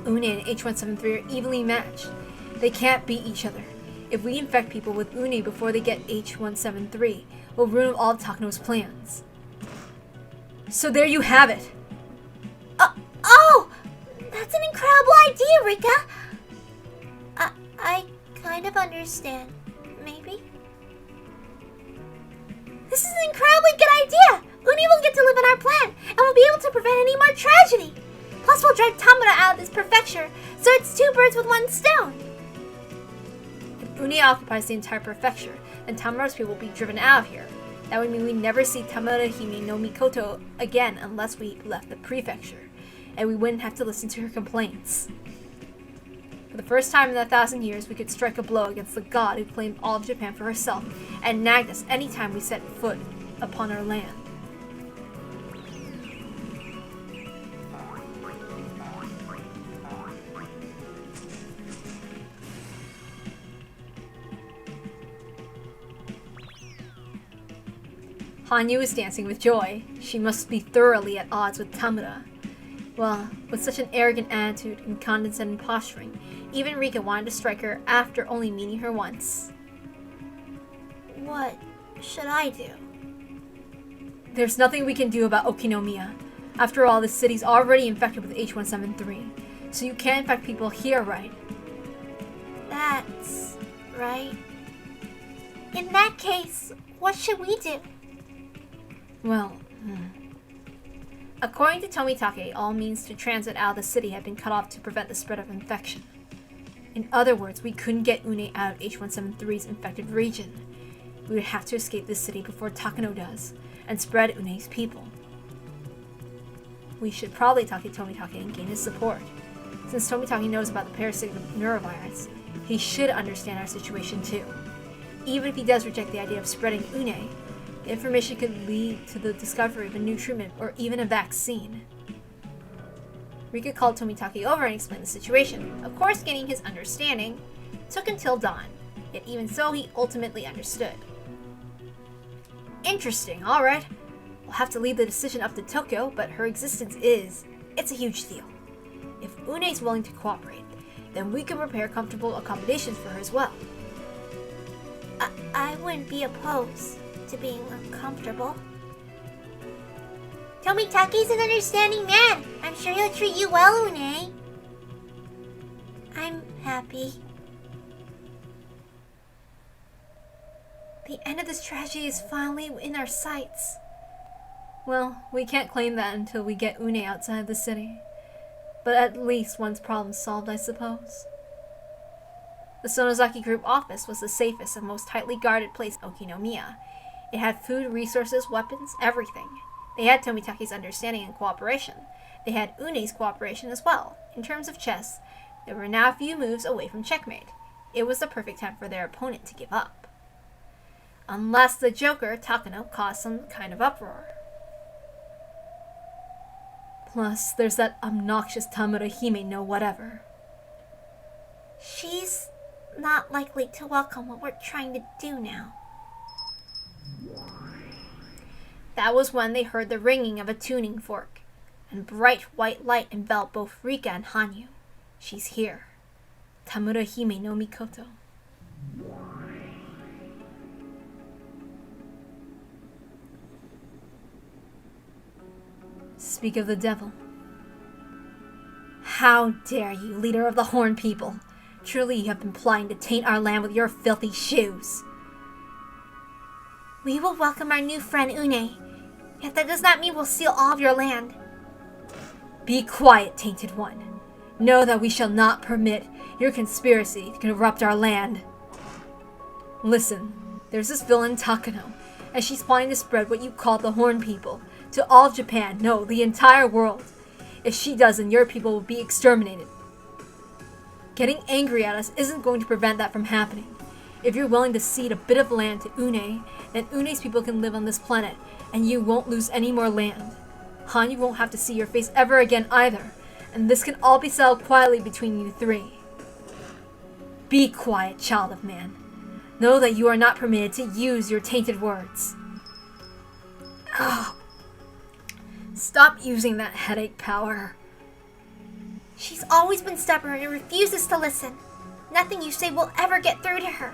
Speaker 1: Une and H173 are evenly matched. They can't beat each other. If we infect people with Une before they get H173, we'll ruin all of Takano's plans. So there you have it.
Speaker 2: Oh! That's an incredible idea, Rika! I kind of understand. Maybe? This is an incredibly good idea! Uni will get to live in our plan, and we'll be able to prevent any more tragedy! Plus we'll drive Tamara out of this prefecture, so it's 2 birds with 1 stone!
Speaker 1: If Une occupies the entire prefecture, then Tamara's people will be driven out of here. That would mean we never see Tamara Hime no Mikoto again unless we left the prefecture, and we wouldn't have to listen to her complaints. For the first time in 1,000 years, we could strike a blow against the god who claimed all of Japan for herself and nagged us any time we set foot upon her land. Hanyu is dancing with joy. She must be thoroughly at odds with Tamura. Well, with such an arrogant attitude and condescending posturing, even Rika wanted to strike her after only meeting her once.
Speaker 2: What should I do?
Speaker 1: There's nothing we can do about Okinomiya. After all, the city's already infected with H173, so you can't infect people here, right?
Speaker 2: That's right. In that case, what should we do?
Speaker 1: Well, according to Tomitake, all means to transit out of the city have been cut off to prevent the spread of infection. In other words, we couldn't get Une out of H173's infected region. We would have to escape this city before Takano does, and spread Une's people. We should probably talk to Tomitake and gain his support. Since Tomitake knows about the parasitic neurovirus, he should understand our situation too. Even if he does reject the idea of spreading Une, the information could lead to the discovery of a new treatment or even a vaccine. Rika called Tomitake over and explained the situation. Of course, gaining his understanding took until dawn, yet even so, he ultimately understood. Interesting, alright. We'll have to leave the decision up to Tokyo, but her existence it's a huge deal. If Une's willing to cooperate, then we can prepare comfortable accommodations for her as well.
Speaker 2: I wouldn't be opposed to being uncomfortable. Tomitake's an understanding man. I'm sure he'll treat you well, Une. I'm happy.
Speaker 1: The end of this tragedy is finally in our sights. Well, we can't claim that until we get Une outside the city. But at least one's problem solved, I suppose. The Sonozaki Group office was the safest and most tightly guarded place in Okinomiya. It had food, resources, weapons, everything. They had Tomitake's understanding and cooperation. They had Une's cooperation as well. In terms of chess, they were now a few moves away from checkmate. It was the perfect time for their opponent to give up. Unless the Joker, Takano, caused some kind of uproar. Plus, there's that obnoxious Tamura Hime no whatever.
Speaker 2: She's not likely to welcome what we're trying to do now.
Speaker 1: That was when they heard the ringing of a tuning fork, and bright white light enveloped both Rika and Hanyu. She's here. Tamura Hime no Mikoto. Speak of the devil. How dare you, leader of the Horn people! Truly you have been plotting to taint our land with your filthy shoes.
Speaker 2: We will welcome our new friend Une, yet that does not mean we'll steal all of your land.
Speaker 1: Be quiet, tainted one. Know that we shall not permit your conspiracy to corrupt our land. Listen, there's this villain Takano, and she's planning to spread what you call the Horn people to all of Japan, no, the entire world. If she doesn't, your people will be exterminated. Getting angry at us isn't going to prevent that from happening. If you're willing to cede a bit of land to Une, then Une's people can live on this planet, and you won't lose any more land. Hanyu won't have to see your face ever again either, and this can all be settled quietly between you three. Be quiet, child of man. Know that you are not permitted to use your tainted words. Ugh. Stop using that headache power.
Speaker 2: She's always been stubborn and refuses to listen. Nothing you say will ever get through to her.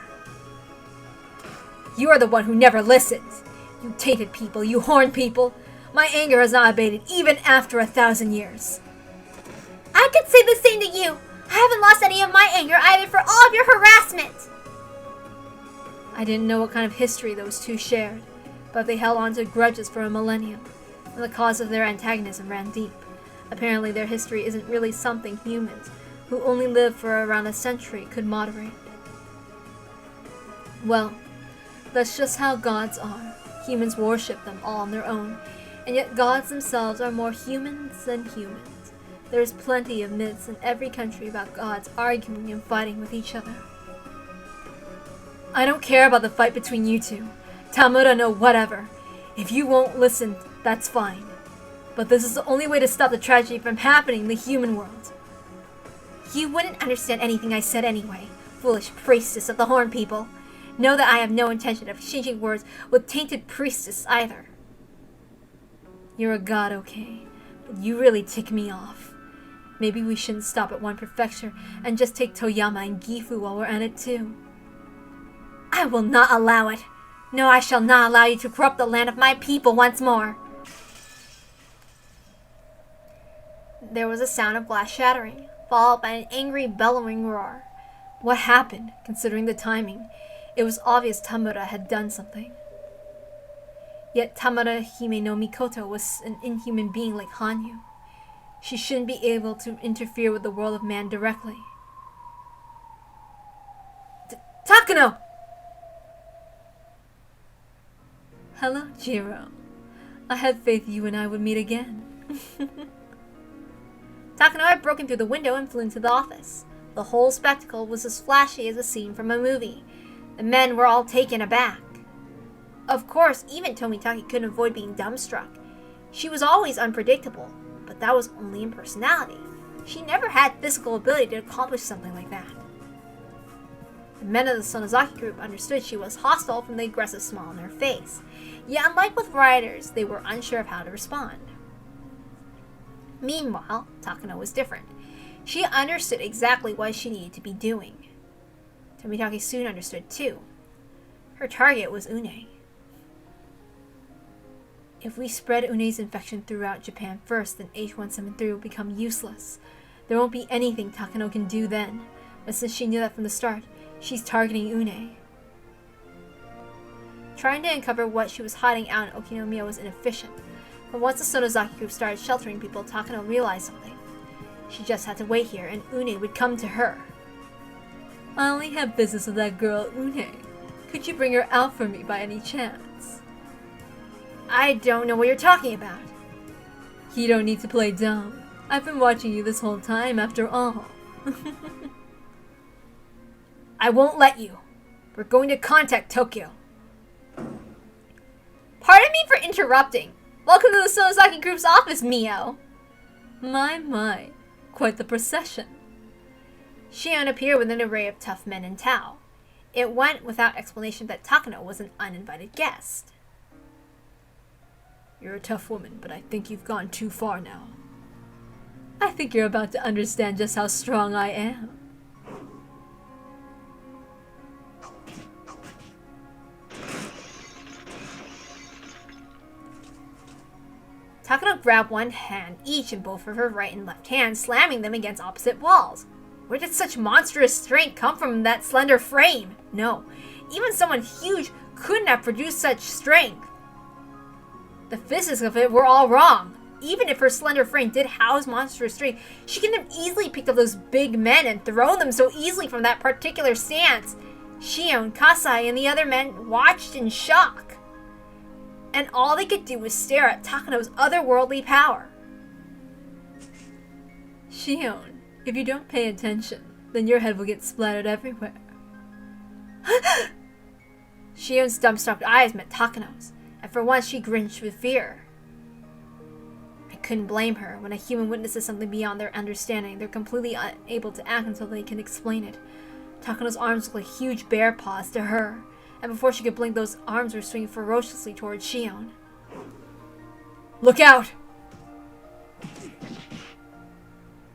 Speaker 1: You are the one who never listens. You tainted people, you Horn people. My anger has not abated even after 1,000 years.
Speaker 2: I could say the same to you. I haven't lost any of my anger either for all of your harassment.
Speaker 1: I didn't know what kind of history those two shared, but they held on to grudges for a millennium, and the cause of their antagonism ran deep. Apparently their history isn't really something humans, who only lived for around a century, could moderate. Well, that's just how gods are. Humans worship them all on their own, and yet gods themselves are more humans than humans. There's plenty of myths in every country about gods arguing and fighting with each other. I don't care about the fight between you two. Tamura no whatever. If you won't listen, that's fine. But this is the only way to stop the tragedy from happening in the human world.
Speaker 2: You wouldn't understand anything I said anyway, foolish priestess of the Horn people. Know that I have no intention of exchanging words with tainted priestess either.
Speaker 1: You're a god, okay, but you really tick me off. Maybe we shouldn't stop at one prefecture and just take Toyama and Gifu while we're at it too.
Speaker 2: I will not allow it. No, I shall not allow you to corrupt the land of my people once more.
Speaker 1: There was a sound of glass shattering, followed by an angry bellowing roar. What happened, considering the timing? It was obvious Tamura had done something. Yet Tamura Hime no Mikoto was an inhuman being like Hanyu. She shouldn't be able to interfere with the world of man directly. Takano! Hello, Jiro. I had faith you and I would meet again. Takano had broken through the window and flew into the office. The whole spectacle was as flashy as a scene from a movie. The men were all taken aback. Of course, even Tomitaki couldn't avoid being dumbstruck. She was always unpredictable, but that was only in personality. She never had physical ability to accomplish something like that. The men of the Sonozaki group understood she was hostile from the aggressive smile on her face. Yet, unlike with rioters, they were unsure of how to respond. Meanwhile, Takano was different. She understood exactly what she needed to be doing. Tomitaki soon understood too. Her target was Une. If we spread Une's infection throughout Japan first, then H173 will become useless. There won't be anything Takano can do then. But since she knew that from the start, she's targeting Une. Trying to uncover what she was hiding out in Okinomiya was inefficient. But once the Sonozaki group started sheltering people, Takano realized something. She just had to wait here, and Une would come to her. I only have business with that girl, Une. Could you bring her out for me by any chance? I don't know what you're talking about. You don't need to play dumb. I've been watching you this whole time after all. I won't let you. We're going to contact Tokyo. Pardon me for interrupting. Welcome to the Sonozaki Group's office, Mio. My. Quite the procession. Shion appeared with an array of tough men in Tao. It went without explanation that Takano was an uninvited guest. You're a tough woman, but I think you've gone too far now. I think you're about to understand just how strong I am. Takano grabbed one hand, each in both of her right and left hands, slamming them against opposite walls. Where did such monstrous strength come from in that slender frame? No, even someone huge couldn't have produced such strength. The physics of it were all wrong. Even if her slender frame did house monstrous strength, she couldn't have easily picked up those big men and thrown them so easily from that particular stance. Shion, Kasai, and the other men watched in shock. And all they could do was stare at Takano's otherworldly power. Shion, if you don't pay attention, then your head will get splattered everywhere. Shion's dumbstruck eyes met Takano's, and for once she grinned with fear. I couldn't blame her. When a human witnesses something beyond their understanding, they're completely unable to act until they can explain it. Takano's arms looked like huge bear paws to her, and before she could blink, those arms were swinging ferociously towards Shion. Look out!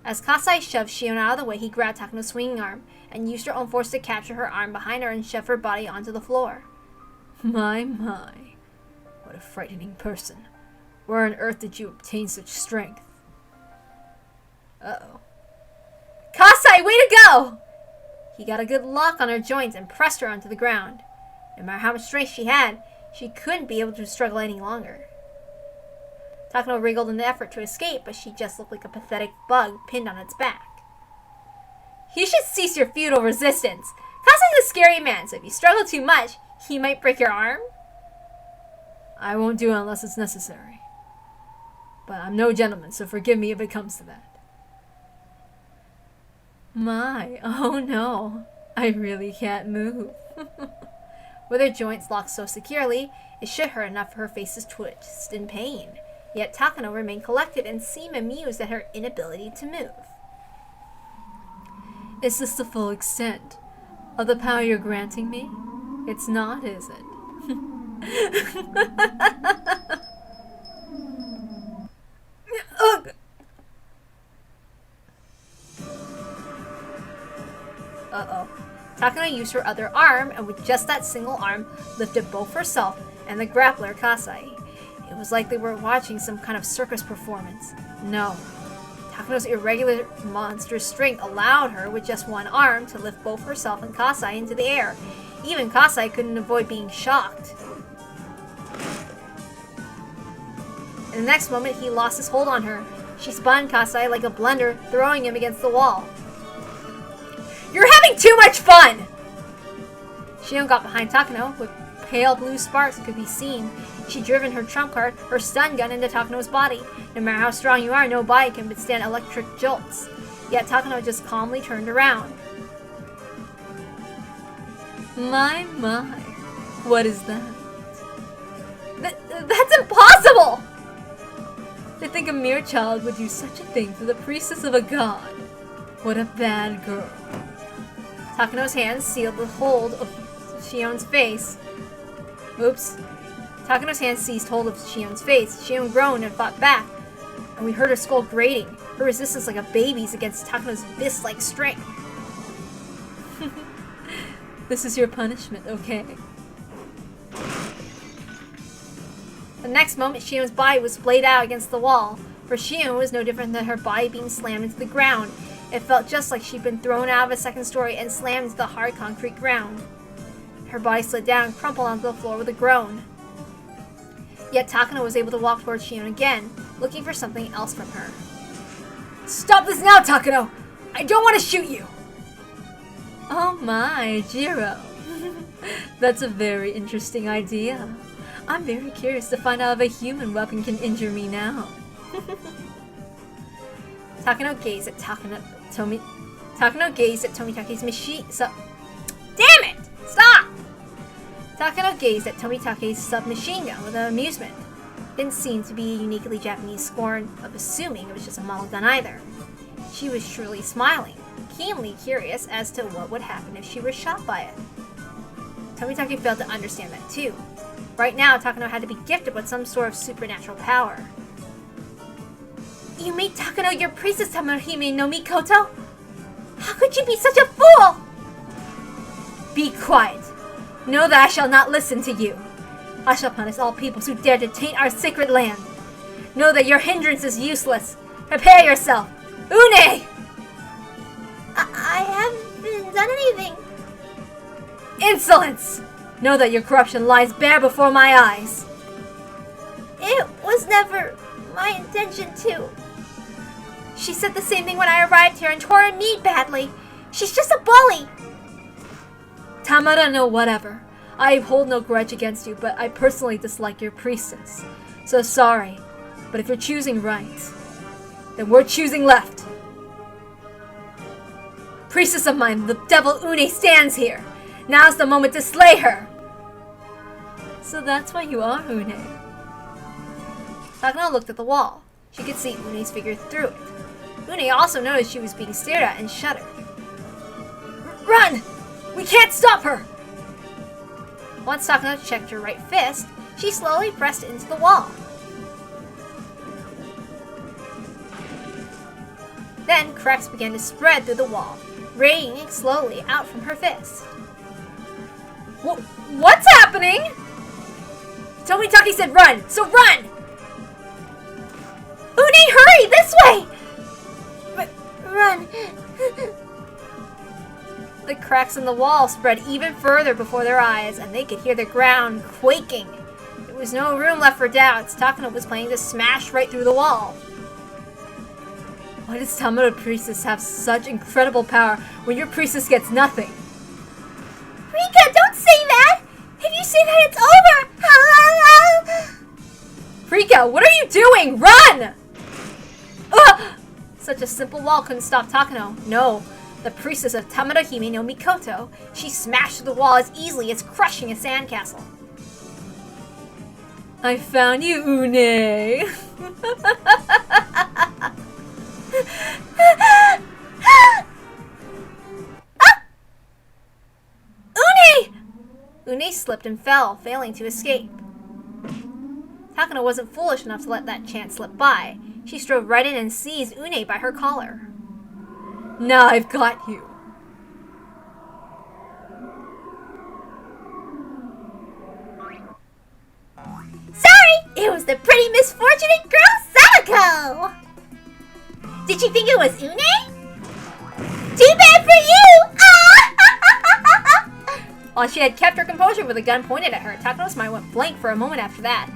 Speaker 1: As Kasai shoved Shion out of the way, he grabbed Takano's swinging arm and used her own force to capture her arm behind her and shove her body onto the floor. My. What a frightening person. Where on earth did you obtain such strength? Uh-oh. Kasai, way to go! He got a good lock on her joints and pressed her onto the ground. No matter how much strength she had, she couldn't be able to struggle any longer. Takano wriggled in an effort to escape, but she just looked like a pathetic bug pinned on its back. You should cease your futile resistance. Kasai's a scary man, so if you struggle too much, he might break your arm. I won't do it unless it's necessary. But I'm no gentleman, so forgive me if it comes to that. My, oh no. I really can't move. With her joints locked so securely, it shook her enough for her face to twitch in pain. Yet Takano remained collected and seemed amused at her inability to move. Is this the full extent of the power you're granting me? It's not, is it? Ugh. Uh-oh. Takano used her other arm, and with just that single arm, lifted both herself and the grappler Kasai. It was like they were watching some kind of circus performance. No. Takano's irregular, monstrous strength allowed her, with just one arm, to lift both herself and Kasai into the air. Even Kasai couldn't avoid being shocked. In the next moment, he lost his hold on her. She spun Kasai like a blender, throwing him against the wall. You're having too much fun! Shion got behind Takano, with pale blue sparks could be seen. She'd driven her trump card, her stun gun, into Takano's body. No matter how strong you are, no body can withstand electric jolts. Yet Takano just calmly turned around. My. What is that? That's impossible! To think a mere child would do such a thing for the priestess of a god. What a bad girl. Takano's hands sealed the hold of Shion's face. Oops. Takano's hands seized hold of Shion's face. Shion groaned and fought back, and we heard her skull grating, her resistance like a baby's against Takano's fist-like strength. This is your punishment, okay? The next moment, Shion's body was splayed out against the wall. For Shion, it was no different than her body being slammed into the ground. It felt just like she'd been thrown out of a second story and slammed into the hard concrete ground. Her body slid down and crumpled onto the floor with a groan. Yet Takano was able to walk towards Shion again, looking for something else from her. Stop this now, Takano! I don't want to shoot you! Oh my, Jiro. That's a very interesting idea. I'm very curious to find out if a human weapon can injure me now. Takano gazed at Tomitake's machine. Damn it! Stop! Takano gazed at Tomitake's submachine gun with amusement. Didn't seem to be a uniquely Japanese scorn of assuming it was just a model gun either. She was truly smiling, keenly curious as to what would happen if she were shot by it. Tomitake failed to understand that too. Right now, Takano had to be gifted with some sort of supernatural power. You made Takano your priestess, Tamarohime no Mikoto? How could you be such a fool? Be quiet. Know that I shall not listen to you. I shall punish all peoples who dare to taint our sacred land. Know that your hindrance is useless. Prepare yourself. Une!
Speaker 2: I haven't done anything.
Speaker 1: Insolence! Know that your corruption lies bare before my eyes.
Speaker 2: It was never my intention to.
Speaker 1: She said the same thing when I arrived here and tore me badly. She's just a bully. Tamara, no whatever. I hold no grudge against you, but I personally dislike your priestess. So sorry, but if you're choosing right, then we're choosing left. Priestess of mine, the devil Une stands here. Now's the moment to slay her. So that's why you are Une. Takano looked at the wall. She could see Une's figure through it. Une also noticed she was being stared at and shuddered. Run! We can't stop her! Once Takano checked her right fist, she slowly pressed it into the wall. Then cracks began to spread through the wall, radiating slowly out from her fist. What's happening? Tomitake said run, so run! Une, hurry, this way!
Speaker 2: Run.
Speaker 1: The cracks in the wall spread even further before their eyes, and they could hear the ground quaking. There was no room left for doubts. Takano was planning to smash right through the wall. Why does Tamara Priestess have such incredible power when your priestess gets nothing?
Speaker 2: Rika, don't say that! If you say that, it's over!
Speaker 1: Rika, what are you doing? Run! Ugh! Such a simple wall couldn't stop Takano. No. The priestess of Tamarohime no Mikoto, she smashed through the wall as easily as crushing a sandcastle. I found you, Une! Une! Une slipped and fell, failing to escape. Takano wasn't foolish enough to let that chance slip by. She strode right in and seized Une by her collar. Now I've got you.
Speaker 2: Sorry! It was the pretty misfortunate girl, Sadako! Did you think it was Une? Too bad for you!
Speaker 1: While she had kept her composure with a gun pointed at her, Takano's mind went blank for a moment after that.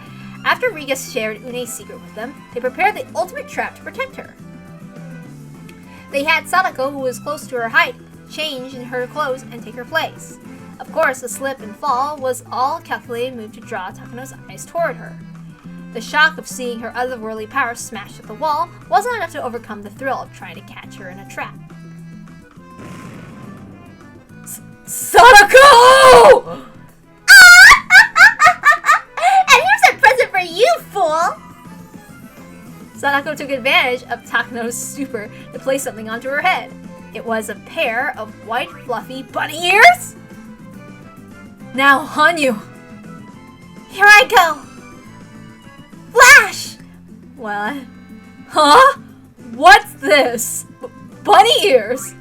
Speaker 1: After Riga shared Une's secret with them, they prepared the ultimate trap to protect her. They had Sadako, who was close to her height, change in her clothes and take her place. Of course, the slip and fall was all a calculated move to draw Takano's eyes toward her. The shock of seeing her otherworldly power smashed at the wall wasn't enough to overcome the thrill of trying to catch her in a trap. Sadako!
Speaker 2: And here's a present for you, fool!
Speaker 1: Sadako took advantage of Takano's stupor to place something onto her head. It was a pair of white, fluffy bunny ears? Now, Hanyu!
Speaker 2: Here I go! Flash!
Speaker 1: What? Huh? What's this? Bunny ears?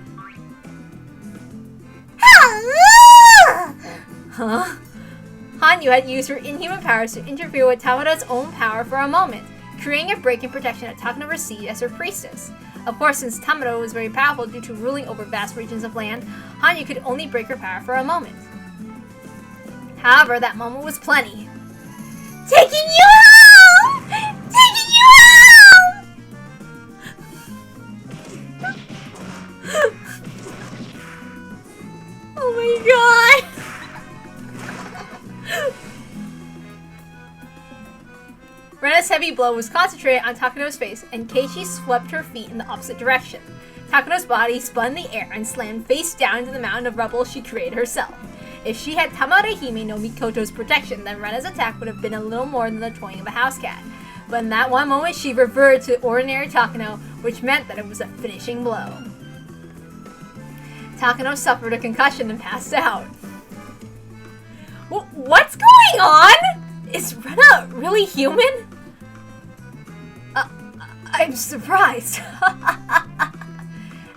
Speaker 1: Huh? Hanyu had used her inhuman powers to interfere with Tamara's own power for a moment, creating a break in protection that Takano received as her priestess. Of course, since Tamara was very powerful due to ruling over vast regions of land, Hanyu could only break her power for a moment. However, that moment was plenty.
Speaker 2: Taking you home! Taking you home!
Speaker 1: Oh my god! Rena's heavy blow was concentrated on Takano's face, and Keiichi swept her feet in the opposite direction. Takano's body spun in the air and slammed face down into the mountain of rubble she created herself. If she had Tamara Hime no Mikoto's protection, then Rena's attack would have been a little more than the toying of a house cat. But in that one moment, she reverted to ordinary Takano, which meant that it was a finishing blow. Takano suffered a concussion and passed out. What's going on? Is Rena really human? I'm surprised.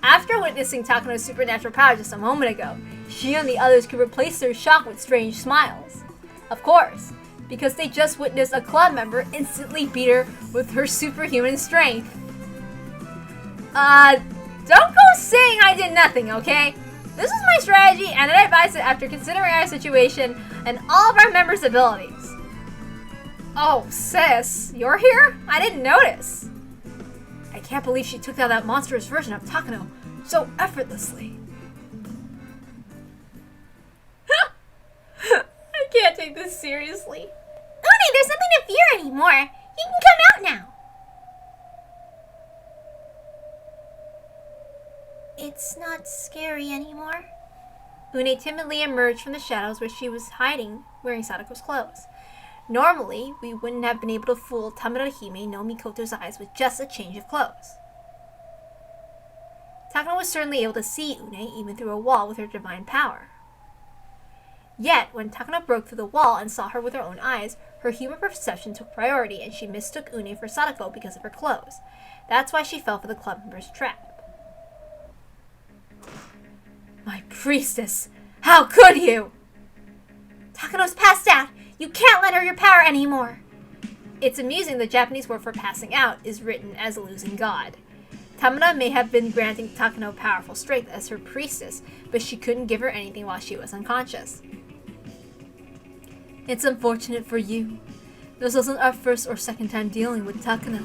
Speaker 1: After witnessing Takano's supernatural power just a moment ago, she and the others could replace their shock with strange smiles. Of course, because they just witnessed a club member instantly beat her with her superhuman strength. Don't go saying I did nothing, okay? This is my strategy, and I advise it after considering our situation and all of our members' abilities. Oh, sis, you're here? I didn't notice. I can't believe she took down that monstrous version of Takano so effortlessly. I can't take this seriously.
Speaker 2: Une, there's nothing to fear anymore. You can come out now. It's not scary anymore.
Speaker 1: Une timidly emerged from the shadows where she was hiding, wearing Sadako's clothes. Normally, we wouldn't have been able to fool Tamara Hime no Mikoto's eyes with just a change of clothes. Takano was certainly able to see Une even through a wall with her divine power. Yet, when Takano broke through the wall and saw her with her own eyes, her human perception took priority and she mistook Une for Sadako because of her clothes. That's why she fell for the club member's trap. My priestess! How could you?
Speaker 2: Takano's passed out. You can't lend her your power anymore.
Speaker 1: It's amusing the Japanese word for passing out is written as losing God. Tamara may have been granting Takano powerful strength as her priestess, but she couldn't give her anything while she was unconscious. It's unfortunate for you. This wasn't our first or second time dealing with Takano.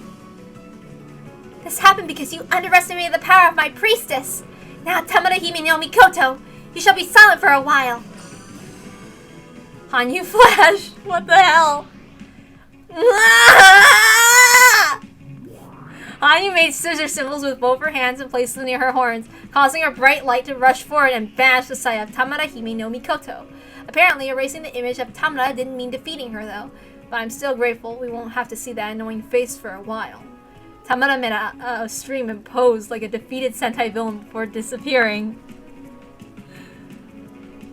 Speaker 2: This happened because you underestimated the power of my priestess. Now, Tamara Hime no Mikoto, you shall be silent for a while.
Speaker 1: Hanyu Flash! What the hell? Hanyu made scissor symbols with both her hands and placed them near her horns, causing a bright light to rush forward and banish the sight of Tamara Hime no Mikoto. Apparently, erasing the image of Tamara didn't mean defeating her, though. But I'm still grateful we won't have to see that annoying face for a while. Tamara made a stream and posed like a defeated Sentai villain before disappearing.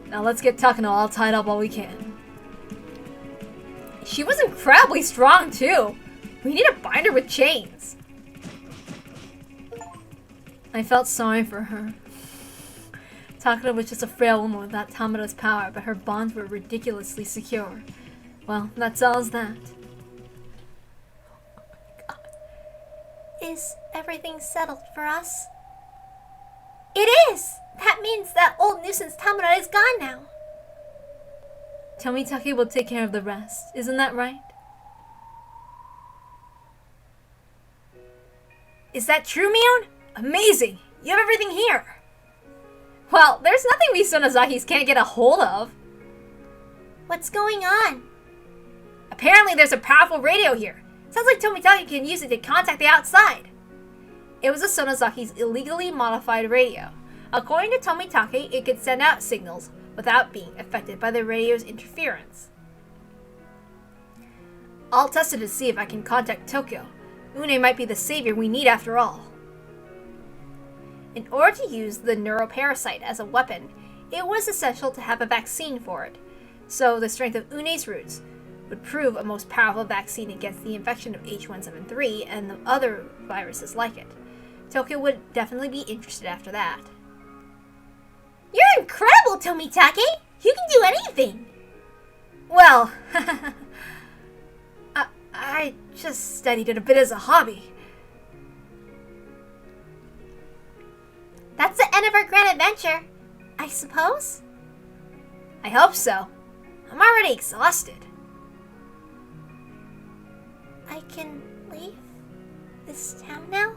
Speaker 1: Now let's get Takano all tied up while we can. She was incredibly strong, too. We need to bind her with chains. I felt sorry for her. Takano was just a frail woman without Tamara's power, but her bonds were ridiculously secure. Well, that settles that.
Speaker 2: Is everything settled for us? It is! That means that old nuisance Tamara is gone now.
Speaker 1: Tomitake will take care of the rest. Isn't that right? Is that true, Mion? Amazing! You have everything here! Well, there's nothing we Sonozakis can't get a hold of.
Speaker 2: What's going on?
Speaker 1: Apparently there's a powerful radio here. Sounds like Tomitake can use it to contact the outside. It was a Sonozaki's illegally modified radio. According to Tomitake, it could send out signals without being affected by the radio's interference. I'll test it to see if I can contact Tokyo. Une might be the savior we need after all. In order to use the neuroparasite as a weapon, it was essential to have a vaccine for it. So the strength of Une's roots would prove a most powerful vaccine against the infection of H173 and the other viruses like it. Tokyo would definitely be interested after that.
Speaker 2: You're incredible, Tomitake! You can do anything!
Speaker 1: Well, I just studied it a bit as a hobby.
Speaker 2: That's the end of our grand adventure, I suppose?
Speaker 1: I hope so. I'm already exhausted.
Speaker 2: I can leave this town now?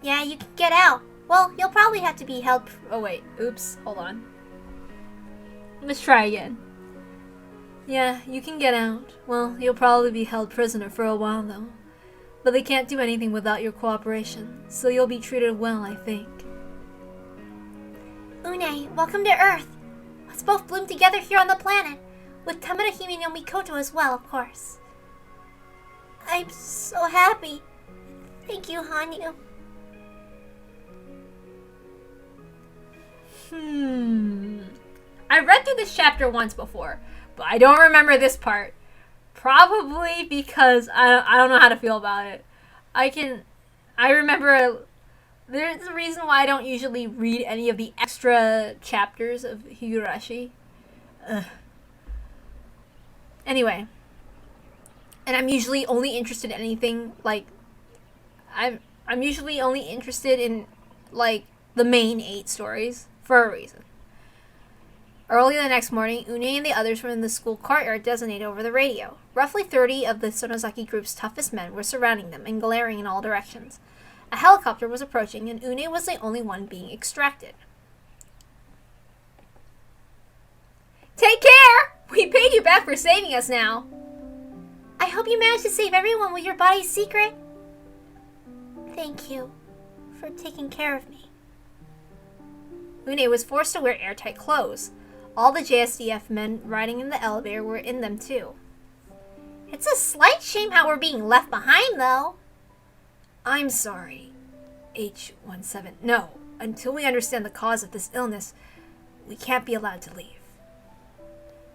Speaker 2: Yeah, you can get out. Well, you'll probably have to be held...
Speaker 1: Oh wait, oops, hold on. Let's try again. Yeah, you can get out. Well, you'll probably be held prisoner for a while though. But they can't do anything without your cooperation, so you'll be treated well, I think.
Speaker 2: Une, welcome to Earth. Let's both bloom together here on the planet. With Tamada Hime no Mikoto as well, of course. I'm so happy. Thank you, Hanyu.
Speaker 1: I read through this chapter once before, but I don't remember this part. Probably because I don't know how to feel about it. I remember there's a reason why I don't usually read any of the extra chapters of Higurashi. Anyway, and I'm usually only interested in anything like I'm usually only interested in like the main 8 stories for a reason. Early the next morning, Une and the others were in the school courtyard designated over the radio. Roughly 30 of the Sonozaki group's toughest men were surrounding them and glaring in all directions. A helicopter was approaching, and Une was the only one being extracted. Take care! We paid you back for saving us now.
Speaker 2: I hope you managed to save everyone with your body's secret. Thank you for taking care of me.
Speaker 1: Une was forced to wear airtight clothes. All the JSDF men riding in the elevator were in them too.
Speaker 2: It's a slight shame how we're being left behind, though.
Speaker 1: I'm sorry, H17. No, until we understand the cause of this illness, we can't be allowed to leave.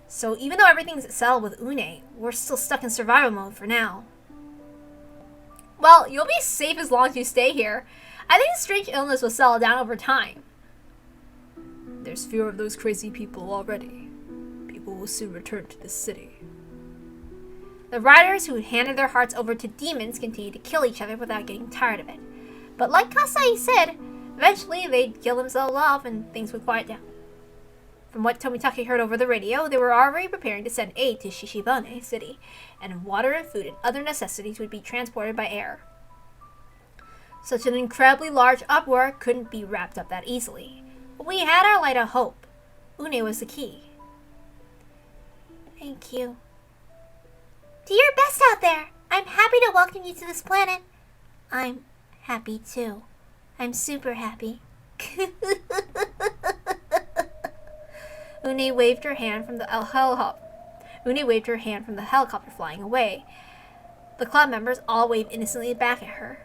Speaker 1: So even though everything's settled with Une, we're still stuck in survival mode for now. Well, you'll be safe as long as you stay here. I think the strange illness will settle down over time. There's fewer of those crazy people already. People will soon return to this city. The riders who had handed their hearts over to demons continued to kill each other without getting tired of it. But like Kasai said, eventually they'd kill themselves off and things would quiet down. From what Tomitake heard over the radio, they were already preparing to send aid to Shishibane City, and water and food and other necessities would be transported by air. Such an incredibly large uproar couldn't be wrapped up that easily. But we had our light of hope. Une was the key.
Speaker 2: Thank you. Do your best out there. I'm happy to welcome you to this planet. I'm happy too. I'm super happy.
Speaker 1: Une waved her hand from the helicopter flying away. The club members all waved innocently back at her.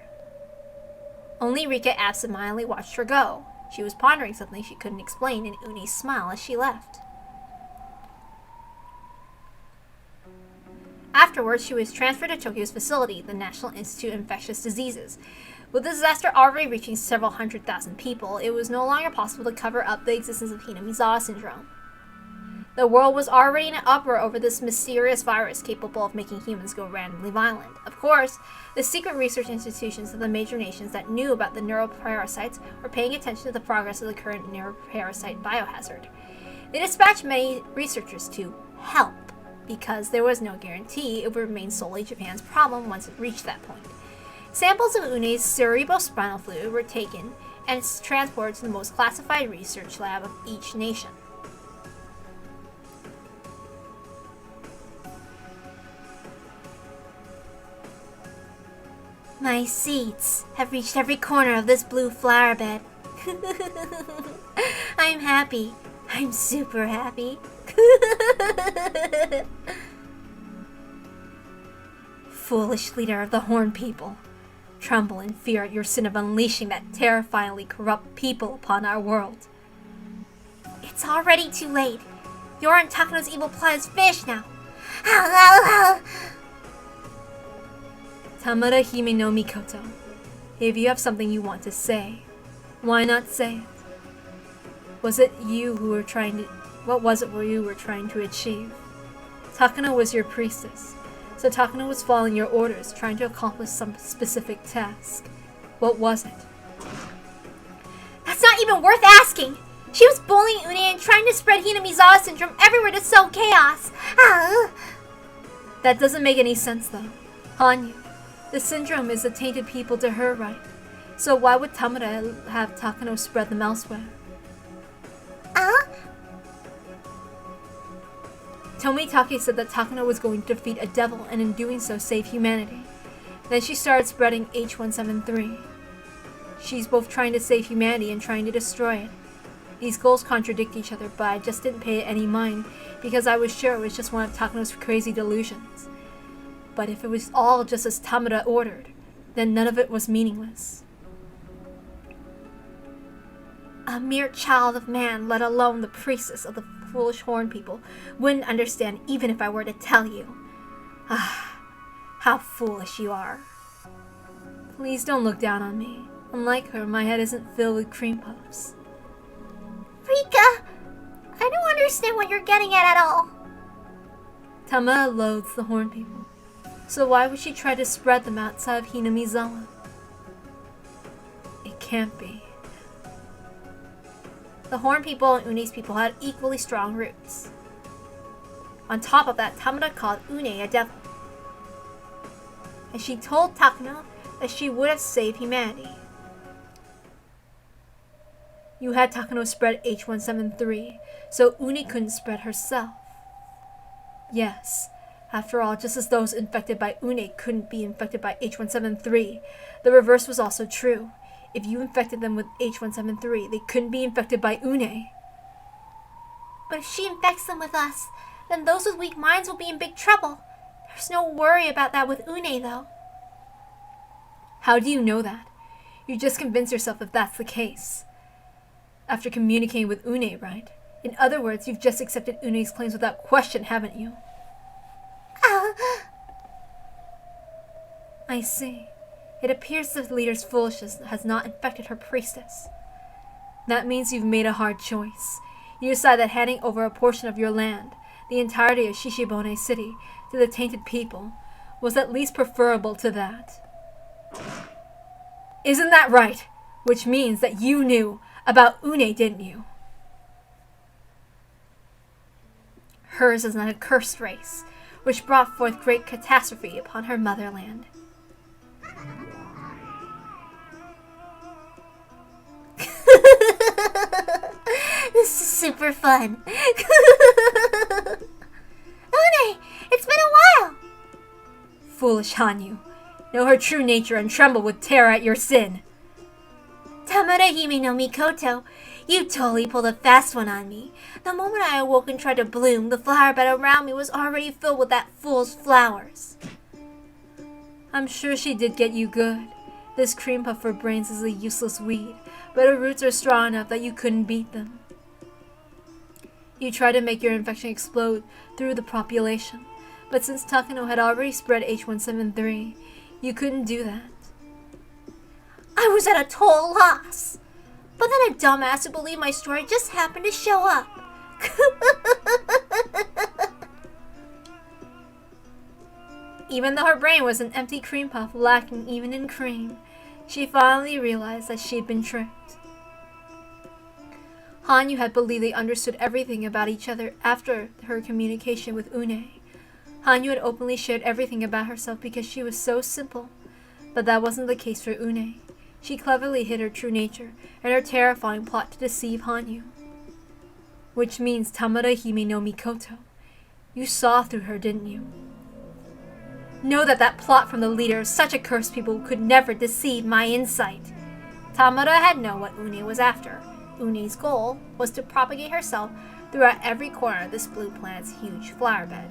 Speaker 1: Only Rika absentmindedly watched her go. She was pondering something she couldn't explain in Une's smile as she left. Afterwards, she was transferred to Tokyo's facility, the National Institute of Infectious Diseases. With the disaster already reaching several 100,000 people, it was no longer possible to cover up the existence of Hinamizawa syndrome. The world was already in an uproar over this mysterious virus capable of making humans go randomly violent. Of course, the secret research institutions of the major nations that knew about the neuroparasites were paying attention to the progress of the current neuroparasite biohazard. They dispatched many researchers to help, because there was no guarantee it would remain solely Japan's problem once it reached that point. Samples of Une's cerebrospinal fluid were taken and transported to the most classified research lab of each nation.
Speaker 2: My seeds have reached every corner of this blue flower bed. I'm happy. I'm super happy.
Speaker 1: Foolish leader of the Horned People, tremble in fear at your sin of unleashing that terrifyingly corrupt people upon our world.
Speaker 2: It's already too late. Your and Takano's evil plot is finished now.
Speaker 1: Tamada Hime no Mikoto, if you have something you want to say, why not say it? What was it you were trying to achieve? Takano was your priestess, so Takano was following your orders, trying to accomplish some specific task. What was it?
Speaker 2: That's not even worth asking! She was bullying Une and trying to spread Hinamizawa syndrome everywhere to sow chaos!
Speaker 1: That doesn't make any sense though. Hanyu, the syndrome is a tainted people to her right, so why would Tamada have Takano spread them elsewhere? Tomitake said that Takano was going to defeat a devil and in doing so save humanity. Then she started spreading H173. She's both trying to save humanity and trying to destroy it. These goals contradict each other, but I just didn't pay it any mind because I was sure it was just one of Takano's crazy delusions. But if it was all just as Tamada ordered, then none of it was meaningless.
Speaker 2: A mere child of man, let alone the priestess of the foolish horn people, wouldn't understand even if I were to tell you. Ah, how foolish you are.
Speaker 1: Please don't look down on me. Unlike her, my head isn't filled with cream puffs.
Speaker 2: Rika, I don't understand what you're getting at all.
Speaker 1: Tamada loathes the horn people, so why would she try to spread them outside of Hinamizawa? It can't be.
Speaker 2: The horn people and Une's people had equally strong roots. On top of that, Tamada called Une a devil. And she told Takano that she would have saved humanity.
Speaker 1: You had Takano spread H173, so Une couldn't spread herself. Yes, after all, just as those infected by Une couldn't be infected by H173, the reverse was also true. If you infected them with H173, they couldn't be infected by Une.
Speaker 2: But if she infects them with us, then those with weak minds will be in big trouble. There's no worry about that with Une, though.
Speaker 1: How do you know that? You just convince yourself if that's the case. After communicating with Une, right? In other words, you've just accepted Une's claims without question, haven't you? I see. It appears the leader's foolishness has not infected her priestess. That means you've made a hard choice. You decide that handing over a portion of your land, the entirety of Shishibone City, to the tainted people, was at least preferable to that. Isn't that right? Which means that you knew about Une, didn't you? Hers is an accursed race, which brought forth great catastrophe upon her motherland.
Speaker 2: This is super fun. Une, it's been a while.
Speaker 1: Foolish Hanyu. Know her true nature and tremble with terror at your sin.
Speaker 2: Tamada Hime no Mikoto, you totally pulled a fast one on me. The moment I awoke and tried to bloom, the flower bed around me was already filled with that fool's flowers.
Speaker 1: I'm sure she did get you good. This cream puff for brains is a useless weed, but her roots are strong enough that you couldn't beat them. You tried to make your infection explode through the population, but since Takano had already spread H173, you couldn't do that.
Speaker 2: I was at a total loss. But then a dumbass who believed my story just happened to show up.
Speaker 1: Even though her brain was an empty cream puff lacking even in cream, she finally realized that she'd been tricked. Hanyu had believed they understood everything about each other after her communication with Une. Hanyu had openly shared everything about herself because she was so simple, but that wasn't the case for Une. She cleverly hid her true nature and her terrifying plot to deceive Hanyu. Which means Tamada Hime no Mikoto. You saw through her, didn't you? Know that that plot from the leader of such accursed people could never deceive my insight. Tamada had known what Une was after. Une's goal was to propagate herself throughout every corner of this blue planet's huge flower bed.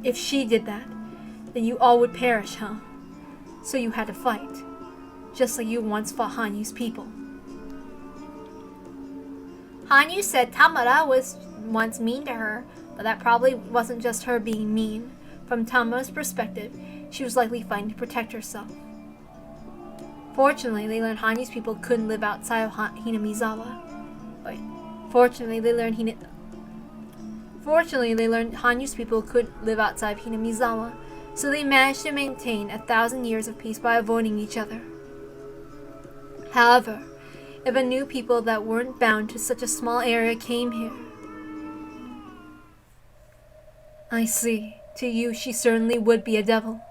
Speaker 1: If she did that, then you all would perish, huh? So you had to fight, just like you once fought Hanyu's people.
Speaker 2: Hanyu said Tamada was once mean to her, but that probably wasn't just her being mean. From Tamada's perspective, she was likely fighting to protect herself. Fortunately, they learned Hanyu's people couldn't live outside of Hinamizawa. Fortunately, they learned Hanyu's people couldn't live outside of Hinamizawa, so they managed to maintain 1,000 years of peace by avoiding each other. However, if a new people that weren't bound to such a small area came here... I see. To you, she certainly would be a devil,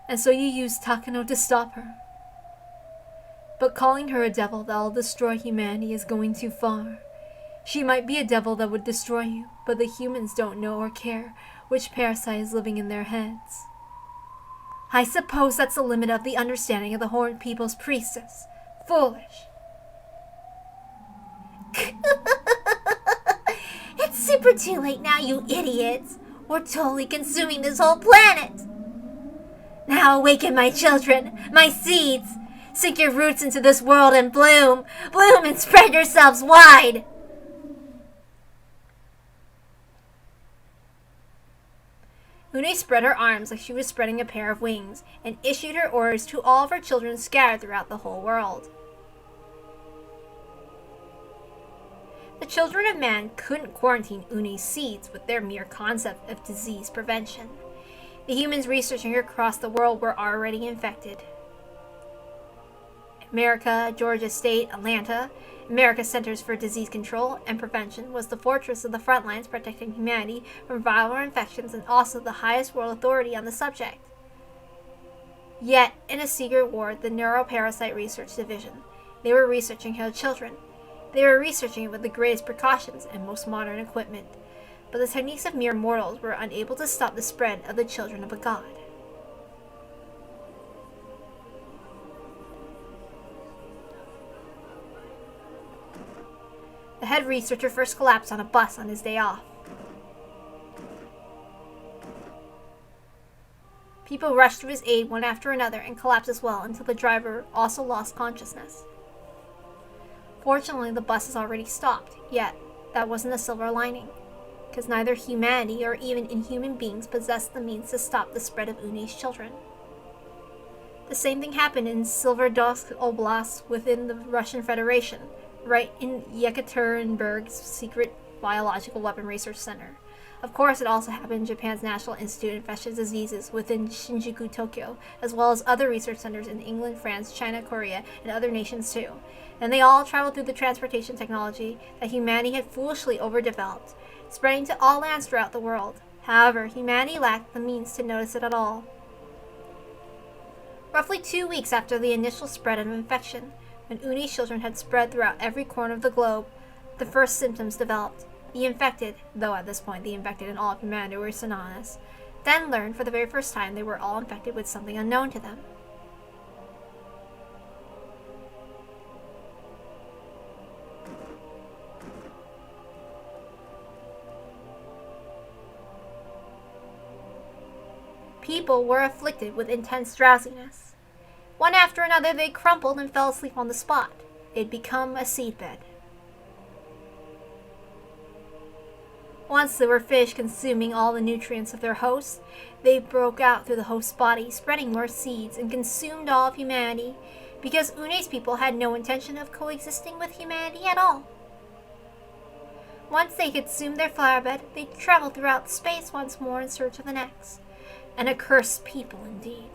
Speaker 2: and so you used Takano to stop her. But calling her a devil that'll destroy humanity is going too far.
Speaker 1: She might be a devil that would destroy you, but the humans don't know or care which parasite is living in their heads. I suppose that's the limit of the understanding of the Horned People's priestess. Foolish.
Speaker 2: It's super too late now, you idiots. We're totally consuming this whole planet. Now awaken, my children, my seeds. Sink your roots into this world and bloom. Bloom and spread yourselves wide.
Speaker 1: Une spread her arms like she was spreading a pair of wings, and issued her orders to all of her children scattered throughout the whole world. The children of man couldn't quarantine Une's seeds with their mere concept of disease prevention. The humans researching her across the world were already infected. America, Georgia State, Atlanta, America's Centers for Disease Control and Prevention was the fortress of the front lines protecting humanity from viral infections and also the highest world authority on the subject. Yet, in a secret ward, the Neuroparasite Research Division, they were researching her children. They were researching it with the greatest precautions and most modern equipment, but the techniques of mere mortals were unable to stop the spread of the children of a god. The head researcher first collapsed on a bus on his day off. People rushed to his aid one after another and collapsed as well until the driver also lost consciousness. Fortunately, the bus has already stopped, yet that wasn't a silver lining, because neither humanity or even inhuman beings possessed the means to stop the spread of Une's children. The same thing happened in Silverdovsk Oblast within the Russian Federation, right in Yekaterinburg's secret biological weapon research center. Of course, it also happened in Japan's National Institute of Infectious Diseases within Shinjuku, Tokyo, as well as other research centers in England, France, China, Korea, and other nations too. And they all traveled through the transportation technology that humanity had foolishly overdeveloped, spreading to all lands throughout the world. However, humanity lacked the means to notice it at all. Roughly 2 weeks after the initial spread of infection, when Une's children had spread throughout every corner of the globe, the first symptoms developed. The infected, though at this point the infected and all of humanity were synonymous, then learned for the very first time they were all infected with something unknown to them. People were afflicted with intense drowsiness. One after another, they crumpled and fell asleep on the spot. They'd become a seedbed. Once they were finished consuming all the nutrients of their host, they broke out through the host's body, spreading more seeds, and consumed all of humanity, because Une's people had no intention of coexisting with humanity at all. Once they consumed their flower bed, they traveled throughout space once more in search of the next. An accursed people indeed.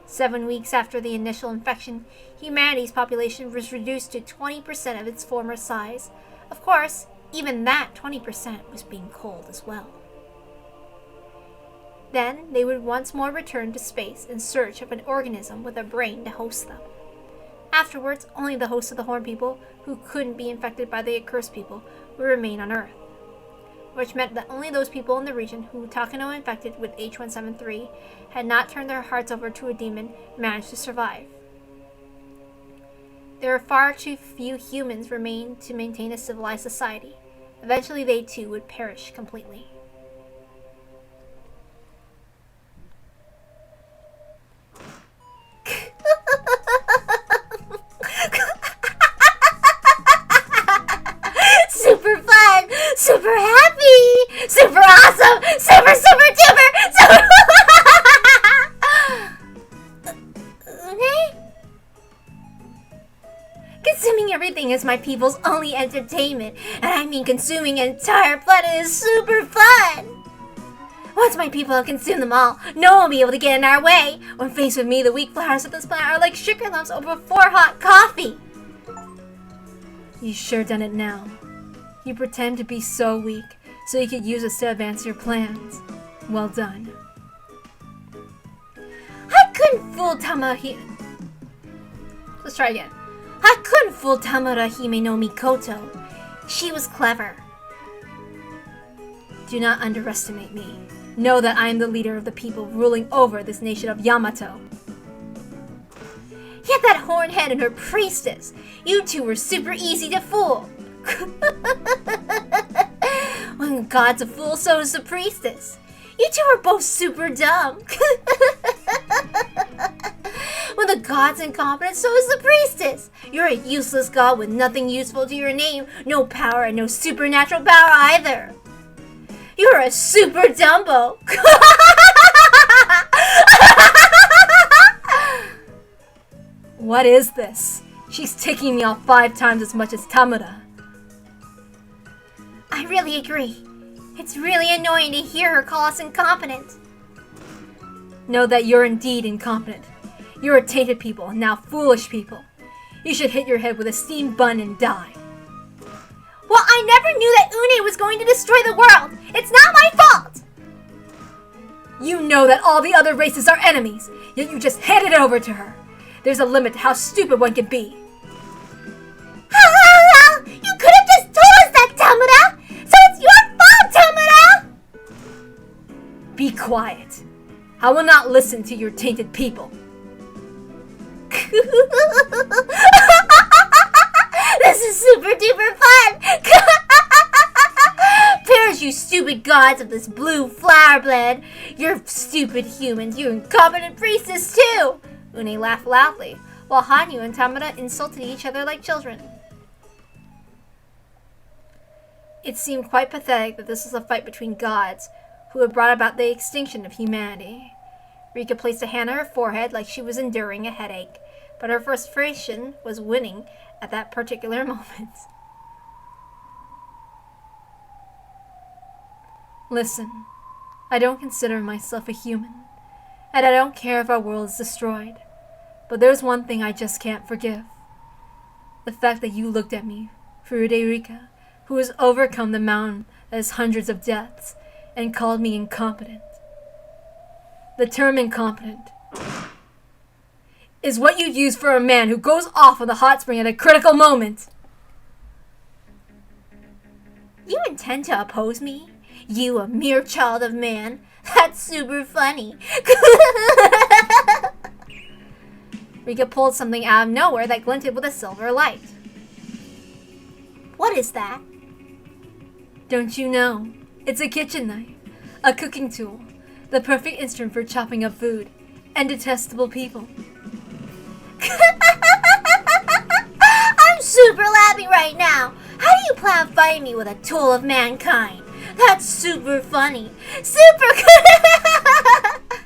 Speaker 1: 7 weeks after the initial infection, humanity's population was reduced to 20% of its former size. Of course, even that 20% was being culled as well. Then they would once more return to space in search of an organism with a brain to host them. Afterwards, only the hosts of the Horned People, who couldn't be infected by the accursed people, would remain on Earth, which meant that only those people in the region who Takano infected with H173 had not turned their hearts over to a demon managed to survive. There were far too few humans remained to maintain a civilized society. Eventually they too would perish completely.
Speaker 2: Super fun! Super happy! Super awesome! Super duper! Super Une?
Speaker 1: Consuming everything is my people's only entertainment, and I mean consuming an entire planet is super fun! Once my people have consumed them all, no one will be able to get in our way. When faced with me, the weak flowers of this planet are like sugar lumps over 4 hot coffee. You sure done it now. You pretend to be so weak, so you could use us to advance your plans. Well done.
Speaker 2: I couldn't fool
Speaker 1: Let's try again.
Speaker 2: I couldn't fool Tamura Hime no Mikoto. She was clever.
Speaker 1: Do not underestimate me. Know that I am the leader of the people ruling over this nation of Yamato.
Speaker 2: Yet that hornhead and her priestess, you two were super easy to fool. When the god's a fool, so is the priestess. You two are both super dumb. When the god's incompetent, so is the priestess. You're a useless god with nothing useful to your name, no power, and no supernatural power either. You're a super Dumbo.
Speaker 1: What is this? She's taking me off 5 times as much as Tamura.
Speaker 2: I really agree. It's really annoying to hear her call us incompetent.
Speaker 1: Know that you're indeed incompetent. You're a tainted people, and now foolish people. You should hit your head with a steam bun and die.
Speaker 2: Well, I never knew that Une was going to destroy the world. It's not my fault.
Speaker 1: You know that all the other races are enemies, yet you just handed it over to her. There's a limit to how stupid one can be.
Speaker 2: You could have just told us that, Tamura! So it's your fault, Tamura!
Speaker 1: Be quiet. I will not listen to your tainted people.
Speaker 2: This is super duper fun! Perish, you stupid gods of this blue flower blend! You're stupid humans, you incompetent priestess too! Une laughed loudly, while Hanyu and Tamura insulted each other like children.
Speaker 1: It seemed quite pathetic that this was a fight between gods, who had brought about the extinction of humanity. Rika placed a hand on her forehead like she was enduring a headache, but her frustration was winning at that particular moment. Listen, I don't consider myself a human, and I don't care if our world is destroyed. But there's one thing I just can't forgive. The fact that you looked at me, Furude Rika, who has overcome the mountain that has hundreds of deaths, and called me incompetent. The term incompetent is what you use for a man who goes off on the hot spring at a critical moment.
Speaker 2: You intend to oppose me? You, a mere child of man? That's super funny.
Speaker 1: Rika pulled something out of nowhere that glinted with a silver light.
Speaker 2: What is that?
Speaker 1: Don't you know? It's a kitchen knife, a cooking tool, the perfect instrument for chopping up food, and detestable people.
Speaker 2: I'm super laughing right now. How do you plan on fighting me with a tool of mankind? That's super funny. Super good.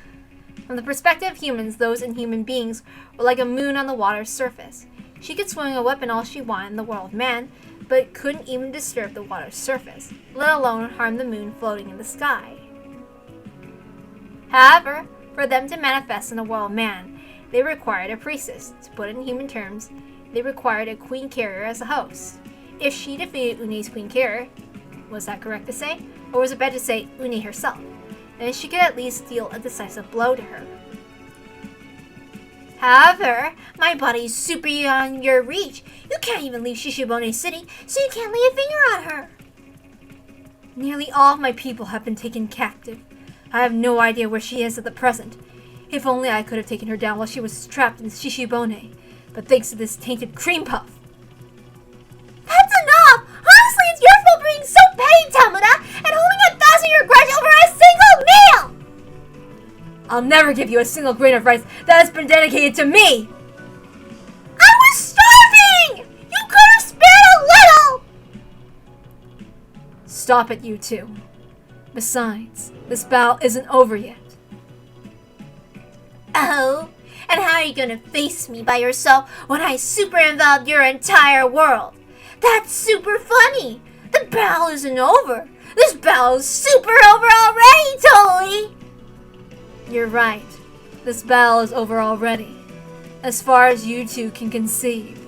Speaker 1: From the perspective of humans, those inhuman beings were like a moon on the water's surface. She could swing a weapon all she wanted in the world of man, but couldn't even disturb the water's surface, let alone harm the moon floating in the sky. However, for them to manifest in the world of man, they required a priestess. To put it in human terms, they required a queen carrier as a host. If she defeated Une's queen carrier, was that correct to say? Or was it better to say Une herself? Then she could at least deal a decisive blow to her.
Speaker 2: However, my body is super beyond your reach. You can't even leave Shishibone City, so you can't lay a finger on her.
Speaker 1: Nearly all of my people have been taken captive. I have no idea where she is at the present. If only I could have taken her down while she was trapped in Shishibone. But thanks to this tainted cream puff.
Speaker 2: That's enough! Honestly, it's your fault for being so petty, Tamura, and holding a 1,000-year grudge over a single meal!
Speaker 1: I'll never give you a single grain of rice that has been dedicated to me!
Speaker 2: I was starving! You could have spared a little!
Speaker 1: Stop it, you two. Besides, this battle isn't over yet.
Speaker 2: Oh? And how are you gonna face me by yourself when I super involved your entire world? That's super funny! The battle isn't over! This battle is super over already, Totally!
Speaker 1: You're right. This battle is over already, as far as you two can conceive.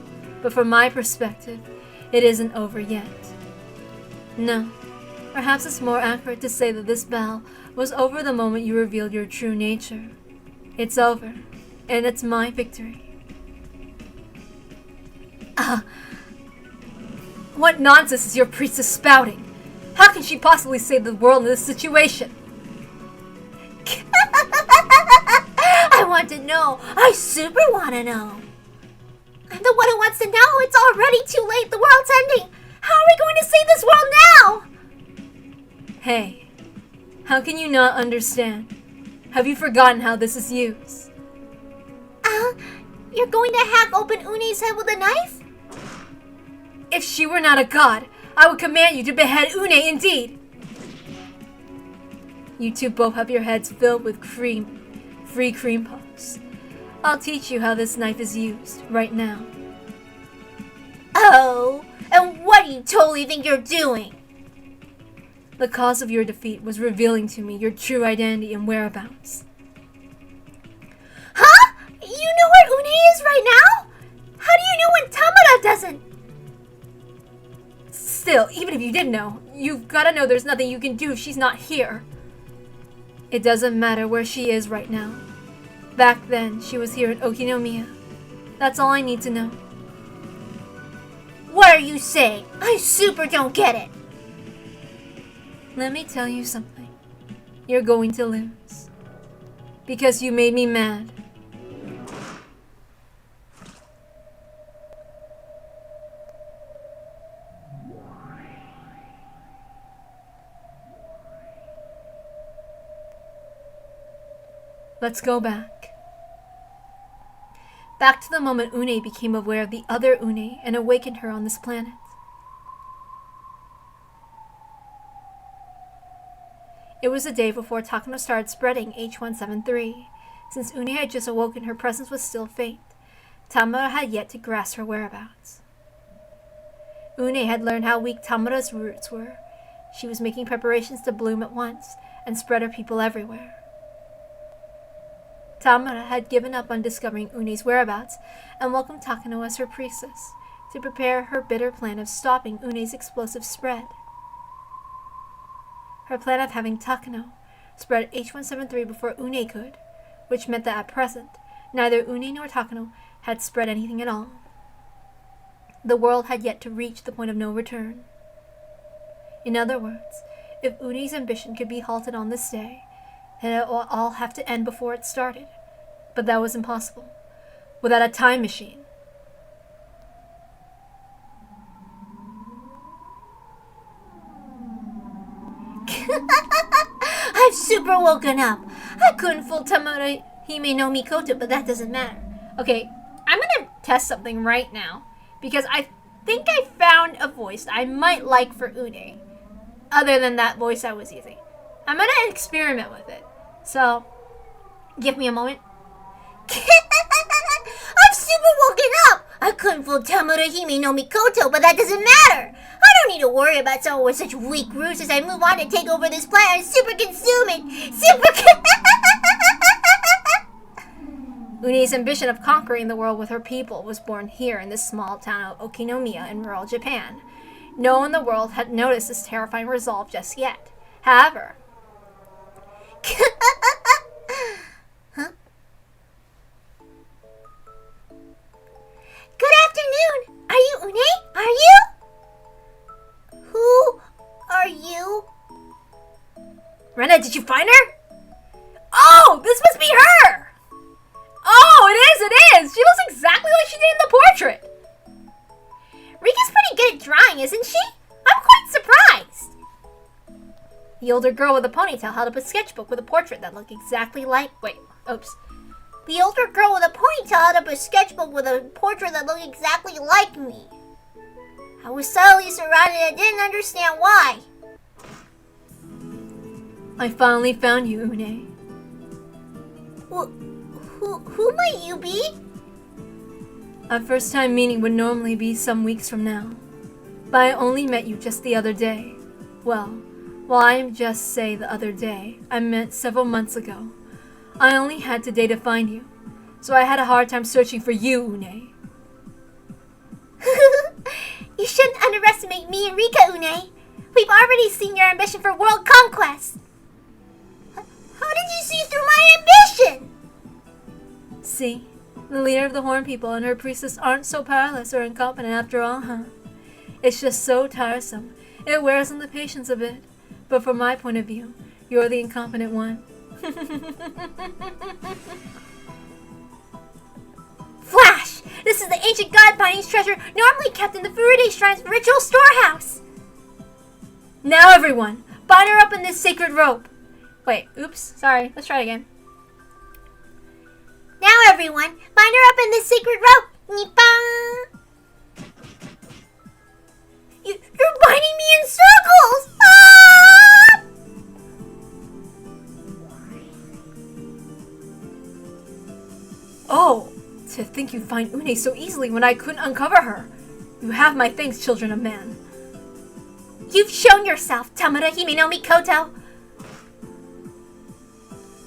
Speaker 1: But from my perspective, it isn't over yet. No, perhaps it's more accurate to say that this battle was over the moment you revealed your true nature. It's over, and it's my victory. What nonsense is your priestess spouting? How can she possibly save the world in this situation?
Speaker 2: I want to know. I super want to know. I'm the one who wants to know. It's already too late. The world's ending. How are we going to save this world now?
Speaker 1: Hey, how can you not understand? Have you forgotten how this is used?
Speaker 2: You're going to hack open Une's head with a knife?
Speaker 1: If she were not a god, I would command you to behead Une indeed. You two both have your heads filled with free cream puffs. I'll teach you how this knife is used right now.
Speaker 2: Oh, and what do you totally think you're doing?
Speaker 1: The cause of your defeat was revealing to me your true identity and whereabouts.
Speaker 2: Huh? You know where Une is right now? How do you know when Tamara doesn't?
Speaker 1: Still, even if you did know, you've got to know there's nothing you can do if she's not here. It doesn't matter where she is right now. Back then, she was here in Okinomiya. That's all I need to know.
Speaker 2: What are you saying? I super don't get it.
Speaker 1: Let me tell you something. You're going to lose. Because you made me mad. Let's go back. Back to the moment Une became aware of the other Une and awakened her on this planet. It was the day before Takano started spreading H173. Since Une had just awoken, her presence was still faint. Tamara had yet to grasp her whereabouts. Une had learned how weak Tamara's roots were. She was making preparations to bloom at once and spread her people everywhere. Tamara had given up on discovering Une's whereabouts and welcomed Takano as her priestess to prepare her bitter plan of stopping Une's explosive spread. Her plan of having Takano spread H173 before Une could, which meant that at present, neither Une nor Takano had spread anything at all. The world had yet to reach the point of no return. In other words, if Une's ambition could be halted on this day, then it would all have to end before it started. But that was impossible, without a time machine.
Speaker 2: I've super woken up. I couldn't fool Tamara Hime no Mikoto, but that doesn't matter.
Speaker 1: Okay, I'm gonna test something right now, because I think I found a voice I might like for Une, other than that voice I was using. I'm gonna experiment with it. So, give me a moment.
Speaker 2: I've super woken up. I couldn't fool Tamara Hime no Mikoto, but that doesn't matter. I don't need to worry about someone with such weak roots as I move on to take over this planet and super consume it.
Speaker 1: Une's ambition of conquering the world with her people was born here in this small town of Okinomiya in rural Japan. No one in the world had noticed this terrifying resolve just yet. However,
Speaker 2: Huh? Good afternoon. Are you Une? Are you? Who are you?
Speaker 1: Rena, did you find her? Oh, this must be her! Oh, it is! She looks exactly like she did in the portrait!
Speaker 2: Rika's pretty good at drawing, isn't she? I'm quite surprised.
Speaker 1: The older girl with a ponytail held up a sketchbook with a portrait that looked exactly like...
Speaker 2: The older girl with a ponytail held up a sketchbook with a portrait that looked exactly like me. I was subtly surrounded and didn't understand why.
Speaker 1: I finally found you, Une.
Speaker 2: Who might you be?
Speaker 1: Our first time meeting would normally be some weeks from now. But I only met you just the other day. Well, I just say the other day, I meant several months ago. I only had today to find you, so I had a hard time searching for you, Une.
Speaker 2: You shouldn't underestimate me and Rika, Une. We've already seen your ambition for world conquest. How did you see through my ambition?
Speaker 1: See, the leader of the Horn People and her priestess aren't so powerless or incompetent after all, huh? It's just so tiresome. It wears on the patience a bit. But from my point of view, you're the incompetent one.
Speaker 2: Flash! This is the ancient god binding's treasure normally kept in the Furude Shrine's ritual storehouse.
Speaker 1: Now everyone, bind her up in this sacred rope. Wait, oops, sorry. Let's try it again.
Speaker 2: Now everyone, bind her up in this sacred rope. Nippon! You're binding me in circles! Ah!
Speaker 1: Oh, to think you find Une so easily when I couldn't uncover her. You have my thanks, children of man.
Speaker 2: You've shown yourself, Tamura Hime no Mikoto.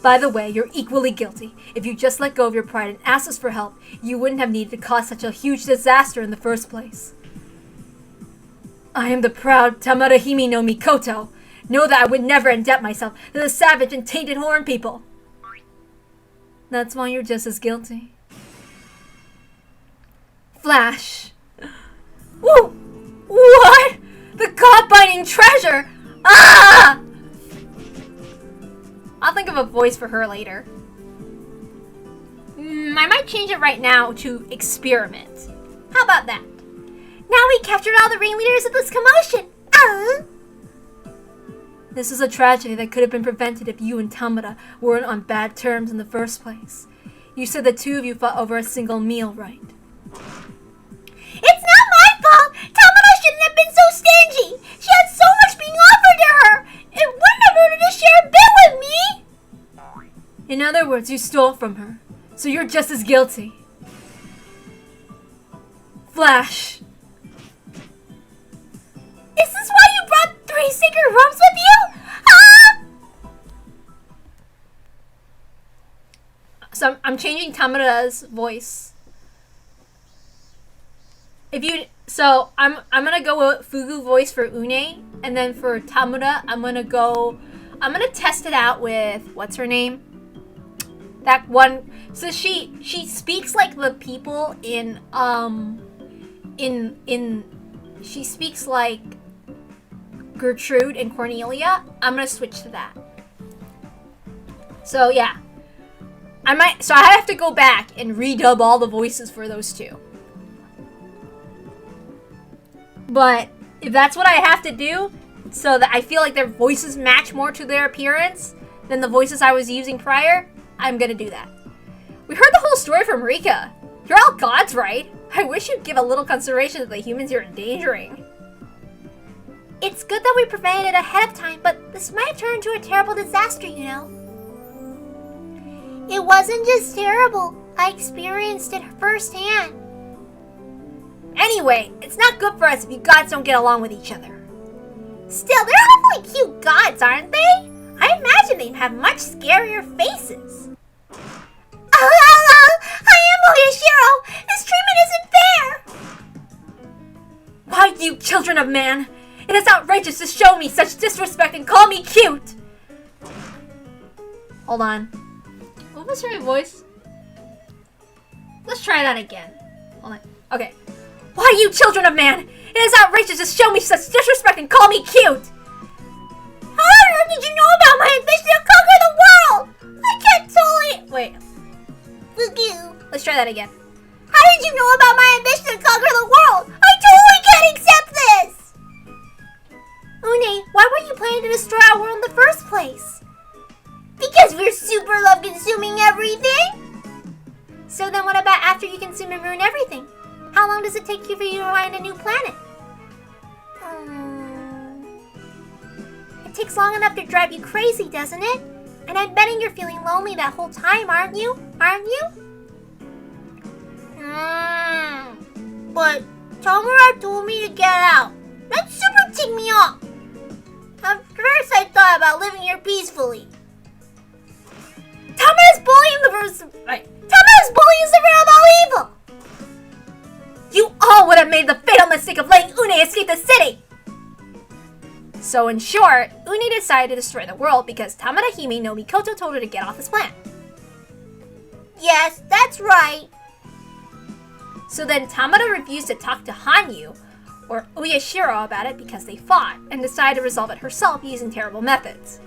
Speaker 1: By the way, you're equally guilty. If you just let go of your pride and asked us for help, you wouldn't have needed to cause such a huge disaster in the first place. I am the proud Tamura Hime no Mikoto. Know that I would never indebt myself to the savage and tainted horn people. That's why you're just as guilty. Flash. Whoa! What? The god-binding treasure! Ah! I'll think of a voice for her later. I might change it right now to experiment. How about that?
Speaker 2: Now we captured all the ringleaders of this commotion.
Speaker 1: This is a tragedy that could have been prevented if you and Tamura weren't on bad terms in the first place. You said the two of you fought over a single meal, right?
Speaker 2: It's not my fault! Tamura shouldn't have been so stingy! She had so much being offered to her! It wouldn't have hurt her to share a bit with me!
Speaker 1: In other words, you stole from her. So you're just as guilty. Flash.
Speaker 2: Is this why you brought 3 sacred ropes with you? Ah!
Speaker 1: So I'm changing Tamura's voice. I'm gonna go with Fugu voice for Une, and then for Tamura, I'm gonna test it out with what's her name? That one. So she speaks like the people in she speaks like Gertrude and Cornelia. I'm gonna switch to that. So yeah, I have to go back and redub all the voices for those two. But if that's what I have to do, so that I feel like their voices match more to their appearance than the voices I was using prior, I'm gonna do that. We heard the whole story from Rika. You're all gods, right? I wish you'd give a little consideration to the humans you're endangering.
Speaker 2: It's good that we prevented it ahead of time, but this might have turned into a terrible disaster, you know. It wasn't just terrible. I experienced it firsthand.
Speaker 1: Anyway, it's not good for us if you gods don't get along with each other.
Speaker 2: Still, they're awfully cute gods, aren't they? I imagine they'd have much scarier faces. I am Oyashiro! This treatment isn't fair!
Speaker 1: Why, you children of man! It is outrageous to show me such disrespect and call me cute! Hold on. What was her voice? Let's try that again. Hold on. Okay. Why, you children of man! It is outrageous to show me such disrespect and call me cute!
Speaker 2: How on earth did you know about my ambition to conquer the world? I can't totally...
Speaker 1: Wait.
Speaker 2: Fuck you.
Speaker 1: Let's try that again.
Speaker 2: How did you know about my ambition to conquer the world? I totally can't accept this! Une, why were you planning to destroy our world in the first place? Because we're super love consuming everything? So then what about after you consume and ruin everything? How long does it take you for you to find a new planet? It takes long enough to drive you crazy, doesn't it? And I'm betting you're feeling lonely that whole time, aren't you? Aren't you? But Tamura told me to get out. That super ticked me off. At first I thought about living here peacefully. Tamura's bullying Tamura's bullying is the root of all evil!
Speaker 1: You all would have made the fatal mistake of letting Une escape the city! So in short, Une decided to destroy the world because Tamura Hime no Mikoto told her to get off this planet.
Speaker 2: Yes, that's right.
Speaker 1: So then Tamura refused to talk to Hanyu, or Uyashiro about it because they fought and decided to resolve it herself using terrible methods.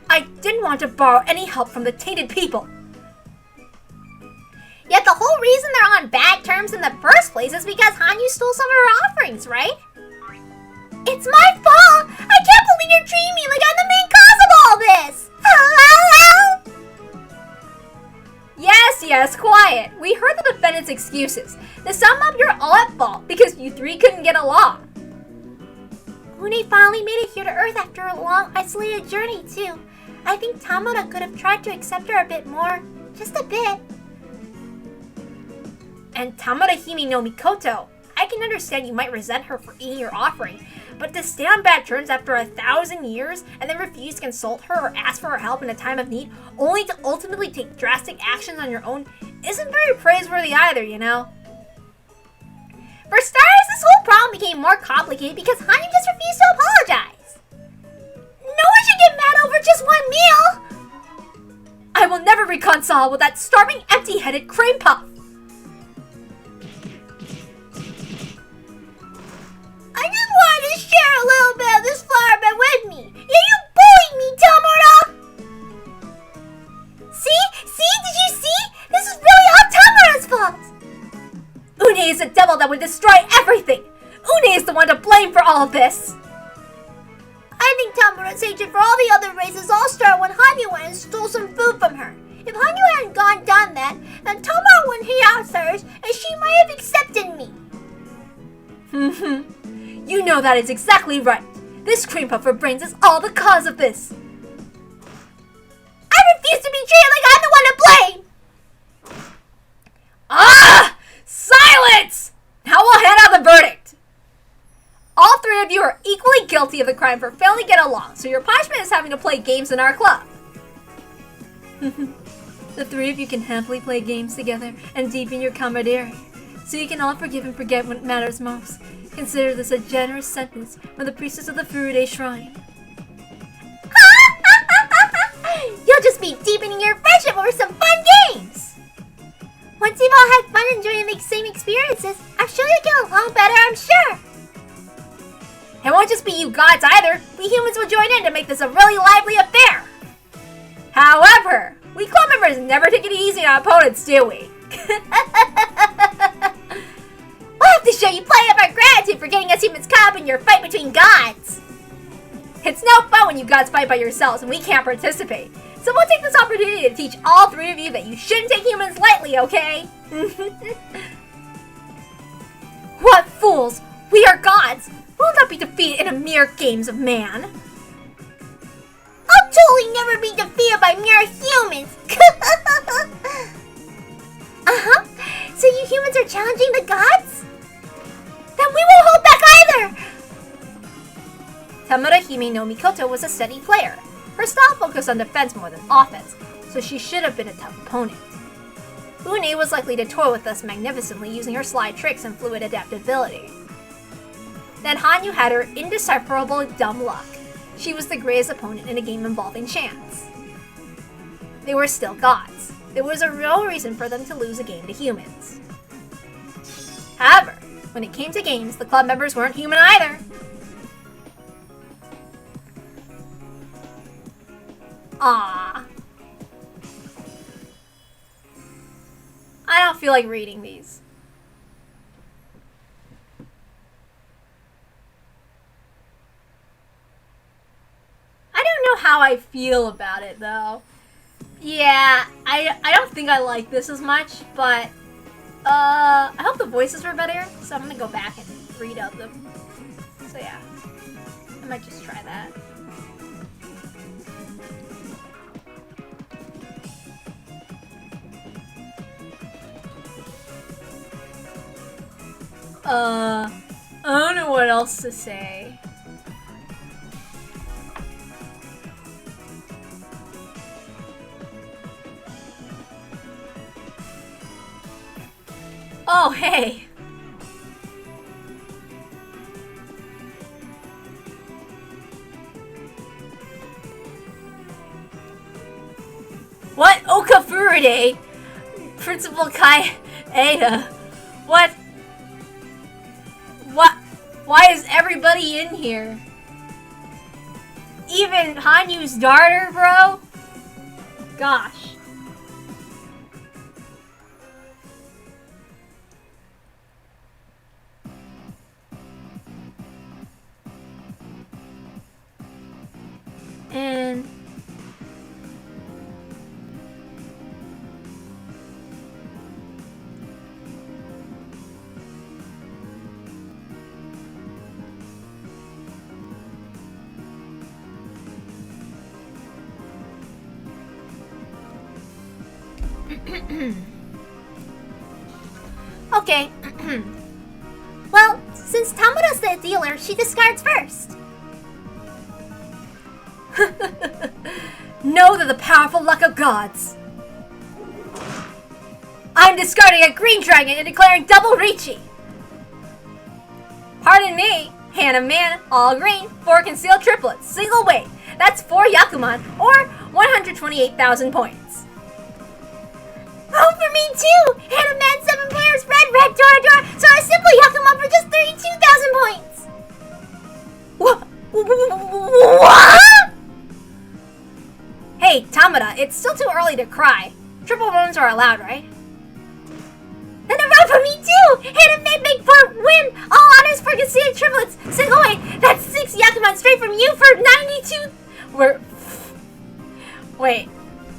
Speaker 1: I didn't want to borrow any help from the tainted people.
Speaker 2: Yet the whole reason they're on bad terms in the first place is because Hanyu stole some of her offerings, right? It's my fault! I can't believe you're treating me like I'm the main cause of all this!
Speaker 1: Yes, quiet. We heard the defendant's excuses. To sum up, you're all at fault because you three couldn't get along.
Speaker 2: Une finally made it here to Earth after a long, isolated journey, too. I think Tamura could have tried to accept her a bit more. Just a bit.
Speaker 1: And Tamura Hime no Mikoto, I can understand you might resent her for eating your offering, but to stay on bad terms after 1,000 years and then refuse to consult her or ask for her help in a time of need, only to ultimately take drastic actions on your own, isn't very praiseworthy either, you know?
Speaker 2: For starters, this whole problem became more complicated because Hanyu just refused to apologize. No one should get mad over just one meal!
Speaker 1: I will never reconcile with that starving, empty-headed cream puff!
Speaker 2: I just wanted to share a little bit of this flower bed with me. Yeah, you bullied me, Tamura! See? Did you see? This is really all Tamura's fault!
Speaker 1: Une is a devil that would destroy everything! Une is the one to blame for all of this!
Speaker 2: I think Tamura's hatred for all the other races all started when Hanyu went and stole some food from her. If Hanyu hadn't done that, then Tamura wouldn't hate outsiders and she might have accepted me.
Speaker 1: You know that is exactly right. This cream puff for brains is all the cause of this.
Speaker 2: I refuse to be treated like I'm the one to blame!
Speaker 1: Ah! Silence! Now we'll hand out the verdict. All three of you are equally guilty of the crime for failing to get along, so your punishment is having to play games in our club. The three of you can happily play games together and deepen your camaraderie, so you can all forgive and forget what matters most. Consider this a generous sentence from the priestess of the Furude Shrine.
Speaker 2: You'll just be deepening your friendship over some fun games! Once you've all had fun enjoying the same experiences, I'm sure you'll get along better, I'm sure!
Speaker 1: It won't just be you gods either. We humans will join in to make this a really lively affair. However, we club members never take it easy on opponents, do we?
Speaker 2: We'll have to show you plenty of our gratitude for getting us humans caught up in your fight between gods!
Speaker 1: It's no fun when you gods fight by yourselves and we can't participate. So we'll take this opportunity to teach all three of you that you shouldn't take humans lightly, okay? What fools! We are gods! We'll not be defeated in a mere games of man.
Speaker 2: I'll totally never be defeated by mere humans! Uh-huh. So you humans are challenging the gods? Then we won't hold back either!
Speaker 1: Tamura Hime no Mikoto was a steady player. Her style focused on defense more than offense, so she should have been a tough opponent. Une was likely to toy with us magnificently using her sly tricks and fluid adaptability. Then Hanyu had her indecipherable dumb luck. She was the greatest opponent in a game involving chance. They were still gods. There was a real reason for them to lose a game to humans. However, when it came to games, the club members weren't human either. Ah, I don't feel like reading these. I don't know how I feel about it though. Yeah, I don't think I like this as much, but I hope the voices were better, so I'm gonna go back and read out them. So yeah, I might just try that. I don't know what else to say. Oh, hey! What? Okafurude? Principal Kai Ada? What? Why is everybody in here? Even Hanyu's daughter, bro? Gosh. And
Speaker 2: Okay. Well, since Tamura's the dealer, she discards first.
Speaker 1: know that the powerful luck of gods. I'm discarding a green dragon and declaring double Richi. Pardon me, Hannah Man, all green, 4 concealed triplets, single weight. That's 4 Yakuman, or 128,000 points.
Speaker 2: Oh, for me too! Hannah Man, 7 players, red, Dora Dora, so I simply Yakuman for just 32,000 points! What?
Speaker 1: Hey, Tamada, it's still too early to cry. Triple runs are allowed, right?
Speaker 2: And a round for me too! Hannah Man, make for win! All honors for concealed triplets, single weight, that's 6 Yakuman straight from you for 92...
Speaker 1: Wait,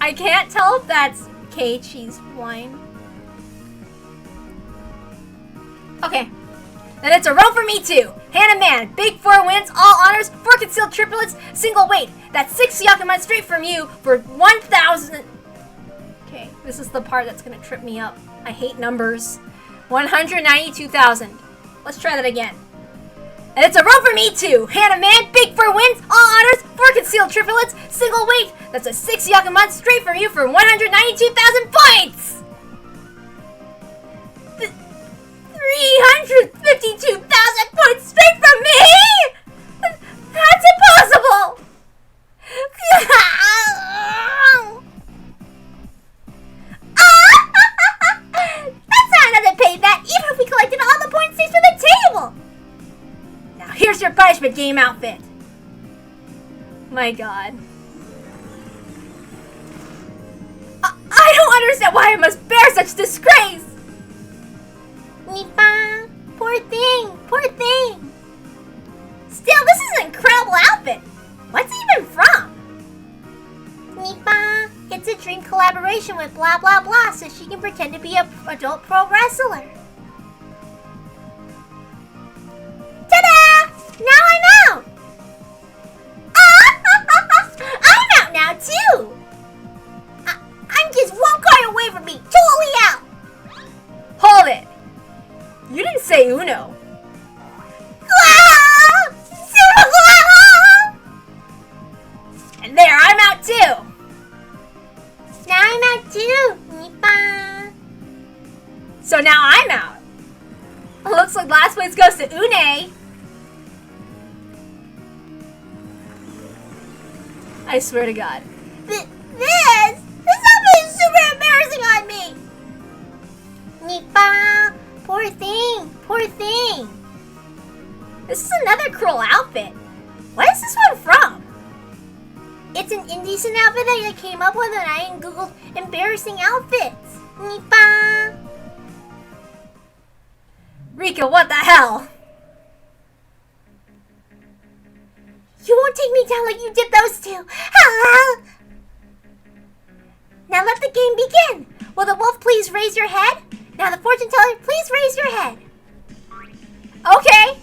Speaker 1: I can't tell if that's Keiichi's line. Okay, then it's a row for me too. Hannah Man, big 4 wins, all honors, 4 concealed triplets, single weight. That's 6 Yakuman straight from you for 1,000. Okay, this is the part that's gonna trip me up. I hate numbers. 192,000. Let's try that again. And it's a row for me too. Hannah Man, big 4 wins, all honors, 4 concealed triplets, single weight. That's a 6 Yakuman straight from you for 192,000 points! 352,000 points straight from me? That's impossible!
Speaker 2: That's not enough to pay that, even if we collected all the points stakes for the table!
Speaker 1: Now here's your punishment game outfit. My god. I don't understand why I must bear such disgrace!
Speaker 2: Nipa, poor thing, poor thing. Still, this is an incredible outfit. What's it even from? Nipa, it's a dream collaboration with blah blah blah so she can pretend to be an adult pro wrestler. Ta-da! Now I'm out! I'm out now too! I'm just one card away from being totally out!
Speaker 1: Hold it! You didn't say Uno. And there, I'm out too!
Speaker 2: Now I'm out too, Nipa.
Speaker 1: So now I'm out. Looks like last place goes to Une. I swear to God.
Speaker 2: This outfit is super embarrassing on me. Nipa, poor thing, poor thing.
Speaker 1: This is another cruel outfit. What is this one from?
Speaker 2: It's an indecent outfit that I came up with when I googled embarrassing outfits. Nipa.
Speaker 1: Rika, what the hell?
Speaker 2: You won't take me down like you did those two. Now let the game begin. Will the wolf please raise your head? Now the fortune teller, please raise your head.
Speaker 1: Okay.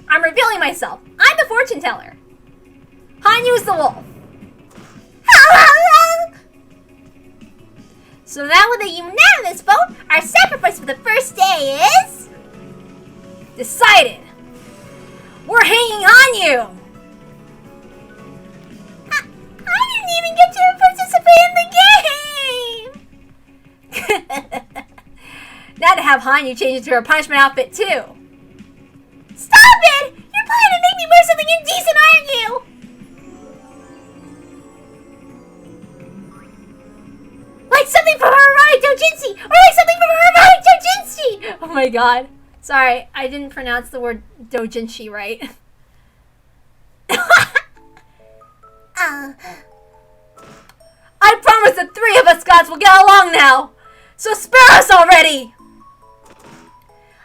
Speaker 1: I'm revealing myself. I'm the fortune teller. Hanyu is the wolf.
Speaker 2: So now with a unanimous vote, our sacrifice for the first day is...
Speaker 1: Decided. We're hanging on you.
Speaker 2: I didn't even get to participate in the game!
Speaker 1: Now to have Hanyu change into her punishment outfit too.
Speaker 2: Stop it! You're planning to make me wear something indecent, aren't you? Like something from her erotic doujinshi! Or like something from her erotic doujinshi!
Speaker 1: Oh my god. Sorry, I didn't pronounce the word doujinshi right. I promise the three of us gods will get along now! So spare us already!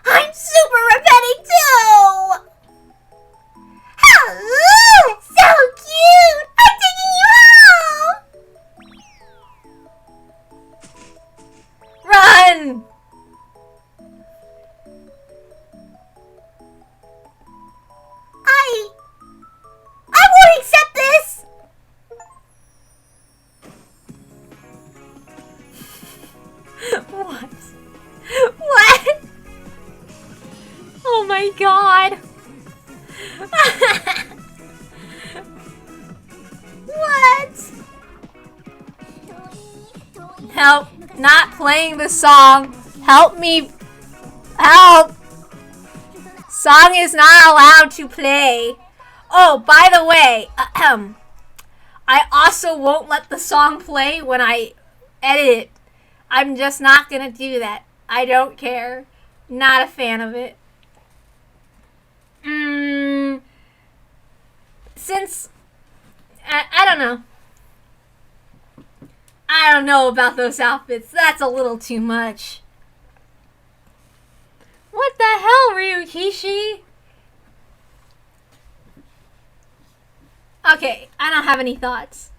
Speaker 2: I'm super repetitive too! So cute! I'm taking you home!
Speaker 1: Run!
Speaker 2: I won't accept this!
Speaker 1: What? What? Oh my god. What? Help. Not playing the song. Help me. Help. Song is not allowed to play. Oh, by the way, I also won't let the song play when I edit it. I'm just not gonna do that. I don't care. Not a fan of it. Since I don't know. I don't know about those outfits. That's a little too much. What the hell, Ryukishi? Okay, I don't have any thoughts.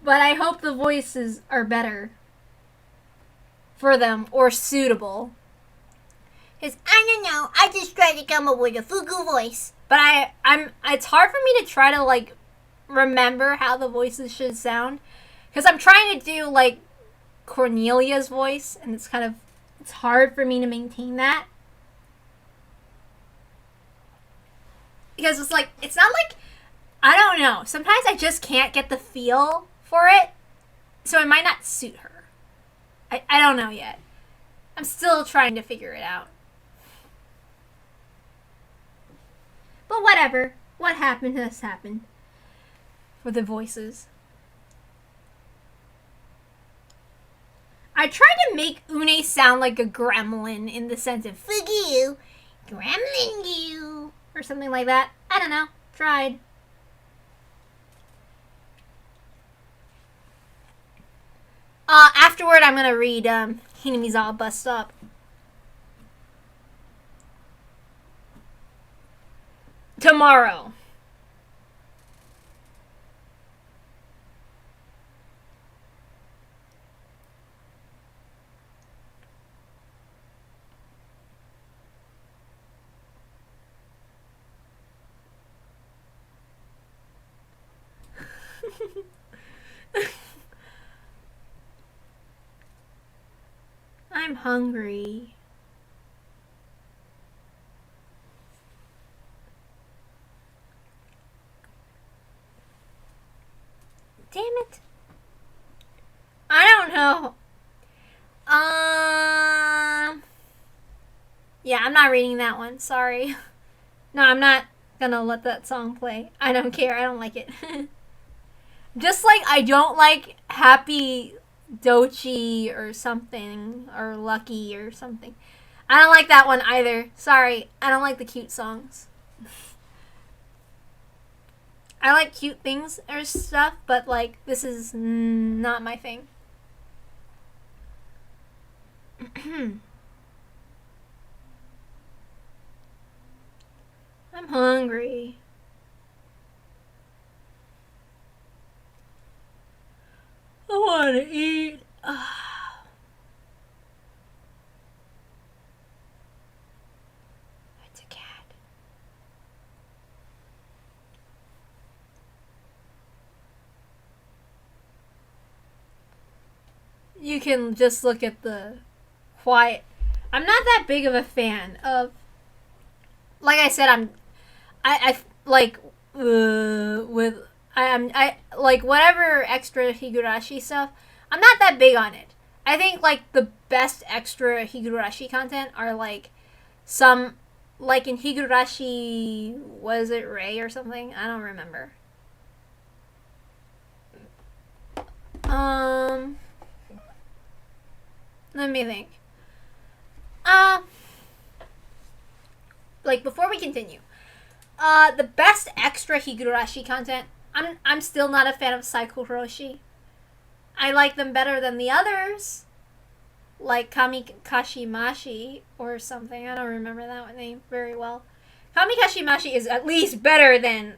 Speaker 1: But I hope the voices are better for them or suitable.
Speaker 2: Cause I don't know, I just tried to come up with a fugu voice.
Speaker 1: But it's hard for me to try to like remember how the voices should sound. Cause I'm trying to do like Cornelia's voice and it's hard for me to maintain that. Because it's not like, I don't know. Sometimes I just can't get the feel for it. So it might not suit her. I don't know yet. I'm still trying to figure it out. But whatever. What happened has happened. For the voices. I tried to make Une sound like a gremlin in the sense of
Speaker 2: Fugu, gremlin you.
Speaker 1: Or something like that. I don't know. Tried. Afterward, I'm gonna read Hinamizawa Bus Stop. Tomorrow. I'm hungry. Damn it. I don't know. Yeah, I'm not reading that one. Sorry. No, I'm not gonna let that song play. I don't care. I don't like it. Just like I don't like Happy Dochi or something, or Lucky or something. I don't like that one either. Sorry. I don't like the cute songs. I like cute things or stuff, but like this is not my thing. I'm hungry. I want to eat. It's a cat. You can just look at the quiet. I'm not that big of a fan of. Like I said, I like with I like whatever extra Higurashi stuff. I'm not that big on it. I think like the best extra Higurashi content are like some like in Higurashi, was it Ray or something? I don't remember. Let me think. Like, before we continue, the best extra Higurashi content, I'm still not a fan of Saikoroshi. I like them better than the others. Like Kamikashimashi or something. I don't remember that name very well. Kamikashimashi is at least better than,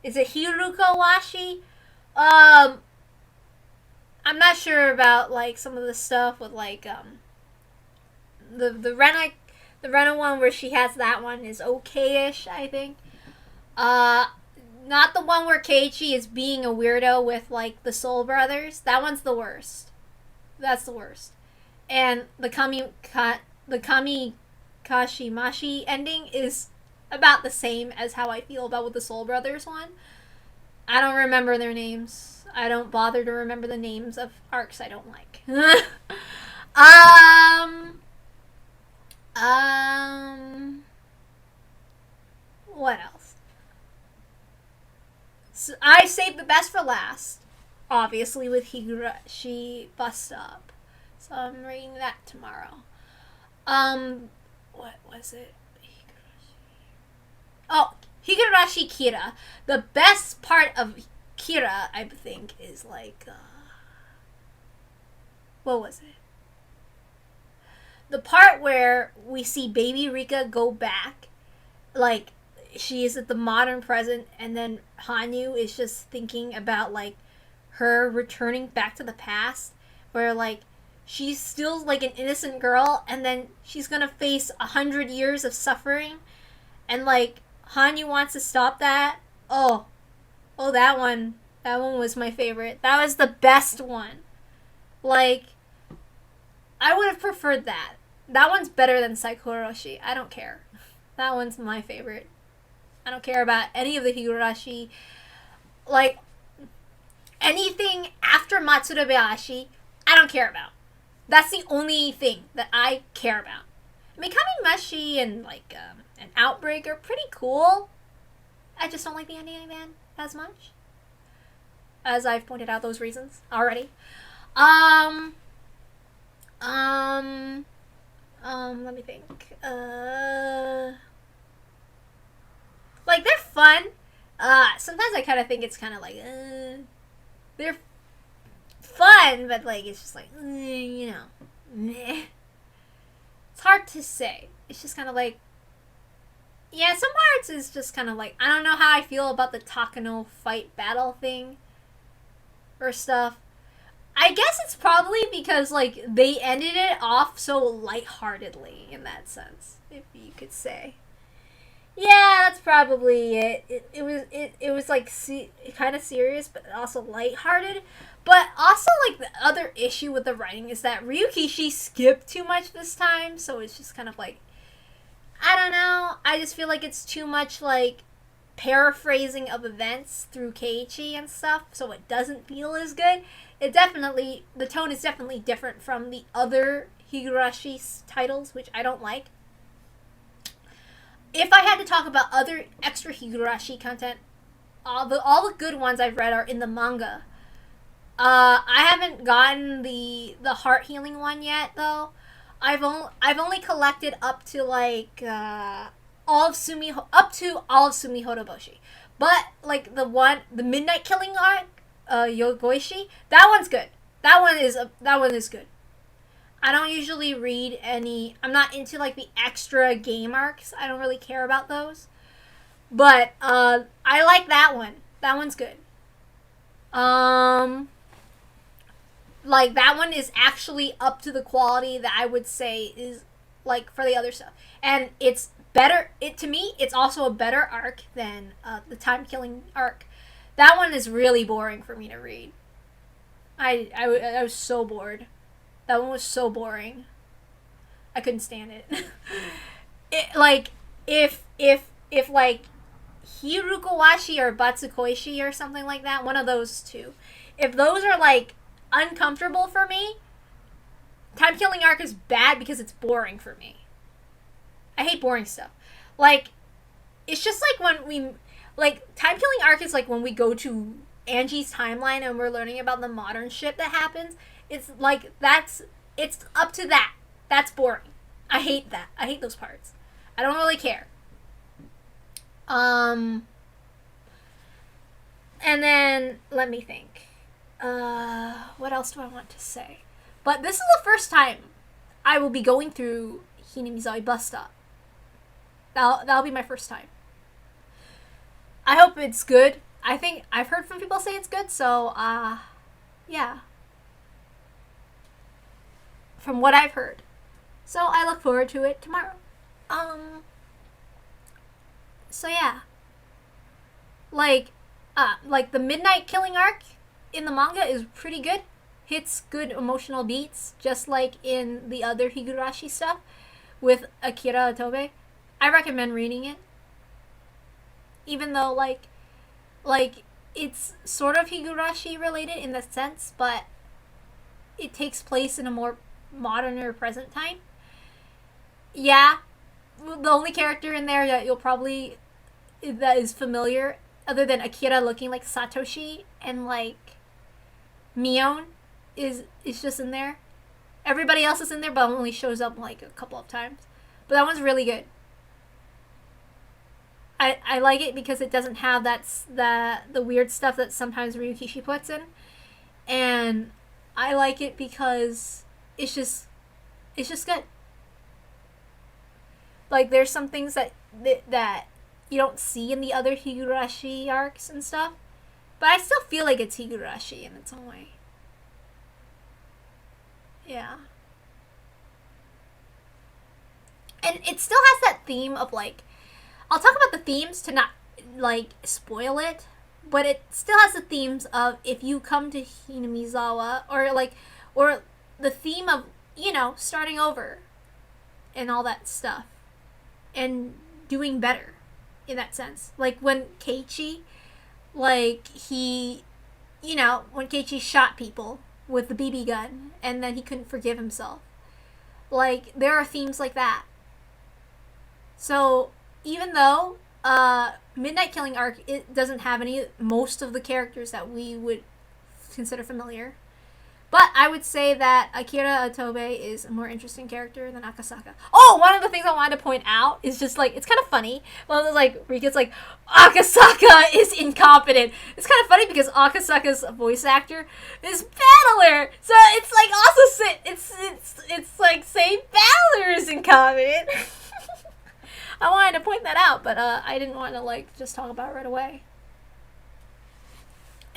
Speaker 1: is it Hirukowashi? I'm not sure about, like, some of the stuff with, like, the Rena one where she has that one is okay-ish, I think. Not the one where Keiichi is being a weirdo with, like, the Soul Brothers. That one's the worst. That's the worst. And the Kamikashimashi ending is about the same as how I feel about with the Soul Brothers one. I don't remember their names. I don't bother to remember the names of arcs I don't like. What else? So I saved the best for last. Obviously with Higurashi Bus Stop. So I'm reading that tomorrow. What was it? Higurashi Kira. The best part of Kira, I think, is like, what was it? The part where we see baby Rika go back, like, she is at the modern present, and then Hanyu is just thinking about, like, her returning back to the past, where, like, she's still, like, an innocent girl, and then she's gonna face 100 years of suffering, and, like, Hanyu wants to stop that. Oh, that one was my favorite. That was the best one. Like, I would have preferred that. That one's better than Saikoroshi. I don't care. That one's my favorite. I don't care about any of the Higurashi. Like, anything after Matsurabayashi, I don't care about. That's the only thing that I care about. I mean, Kamikashimashi and, like, an Outbreak are pretty cool. I just don't like the ending again as much. As I've pointed out those reasons already. Let me think. Like, they're fun. Sometimes I kind of think it's kind of like, they're fun, but, like, it's just like, you know, meh. It's hard to say. It's just kind of like, yeah, some parts is just kind of like, I don't know how I feel about the Takano fight battle thing or stuff. I guess it's probably because, like, they ended it off so lightheartedly in that sense, if you could say. Yeah, that's probably it. It was like kind of serious, but also lighthearted. But also, like, the other issue with the writing is that Ryukishi skipped too much this time, so it's just kind of like, I don't know. I just feel like it's too much, like, paraphrasing of events through Keiichi and stuff, so it doesn't feel as good. The tone is definitely different from the other Higurashi titles, which I don't like. If I had to talk about other extra Higurashi content, all the good ones I've read are in the manga. I haven't gotten the heart healing one yet, though. I've only collected up to, like, all of Sumi Horoboshi. But, like, the Midnight Killing arc, Yogoishi, that one's good. That one is good. I don't usually read any. I'm not into, like, the extra game arcs. I don't really care about those. But I like that one. That one's good. Like, that one is actually up to the quality that I would say is, like, for the other stuff. And it's better. To me, it's also a better arc than the time killing arc. That one is really boring for me to read. I was so bored. That one was so boring. I couldn't stand it. Like, if like Hirukowashi or Batsukoishi or something like that, one of those two, if those are, like, uncomfortable for me, time killing arc is bad because it's boring for me. I hate boring stuff. Like, it's just like when we, like, time killing arc is like when we go to Angie's timeline and we're learning about the modern shit that happens. It's like, that's it's up to that. That's boring. I hate that. I hate those parts. I don't really care. And then let me think. What else do I want to say? But this is the first time I will be going through Hinamizawa bus stop. That'll be my first time. I hope it's good. I think I've heard from people say it's good, so yeah. From what I've heard. So I look forward to it tomorrow. So yeah. Like the midnight killing arc in the manga is pretty good. Hits good emotional beats, just like in the other Higurashi stuff with Akira Otobe. I recommend reading it. Even though like it's sort of Higurashi related in that sense, but it takes place in a more modern or present time. Yeah, the only character in there that that is familiar, other than Akira looking like Satoshi and like Mion, is just in there. Everybody else is in there, but only shows up like a couple of times. But that one's really good. I like it because it doesn't have the weird stuff that sometimes Ryukishi puts in, and I like it because it's just good. Like there's some things that you don't see in the other Higurashi arcs and stuff, but I still feel like it's Higurashi in its own way. Yeah. And it still has that theme of like, I'll talk about the themes to not like spoil it, but it still has the themes of if you come to Hinamizawa or the theme of, you know, starting over and all that stuff and doing better in that sense. Like when Keiichi, when Keiichi shot people with the BB gun and then he couldn't forgive himself. Like there are themes like that. So even though Midnight Killing Arc, it doesn't have most of the characters that we would consider familiar, but I would say that Akira Otobe is a more interesting character than Akasaka. Oh, one of the things I wanted to point out is just like, it's kind of funny. One of those like Rika's like, Akasaka is incompetent. It's kind of funny because Akasaka's voice actor is Battler, so it's like also it's like saying Battler is incompetent. I wanted to point that out, but I didn't want to like just talk about it right away.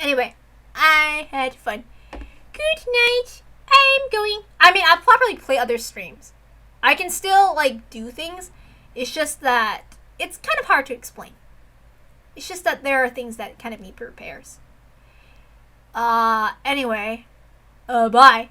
Speaker 1: Anyway, I had fun. Good night. I'll probably play other streams. I can still like do things. It's just that it's kind of hard to explain. It's just that there are things that kind of need repairs. Anyway, bye.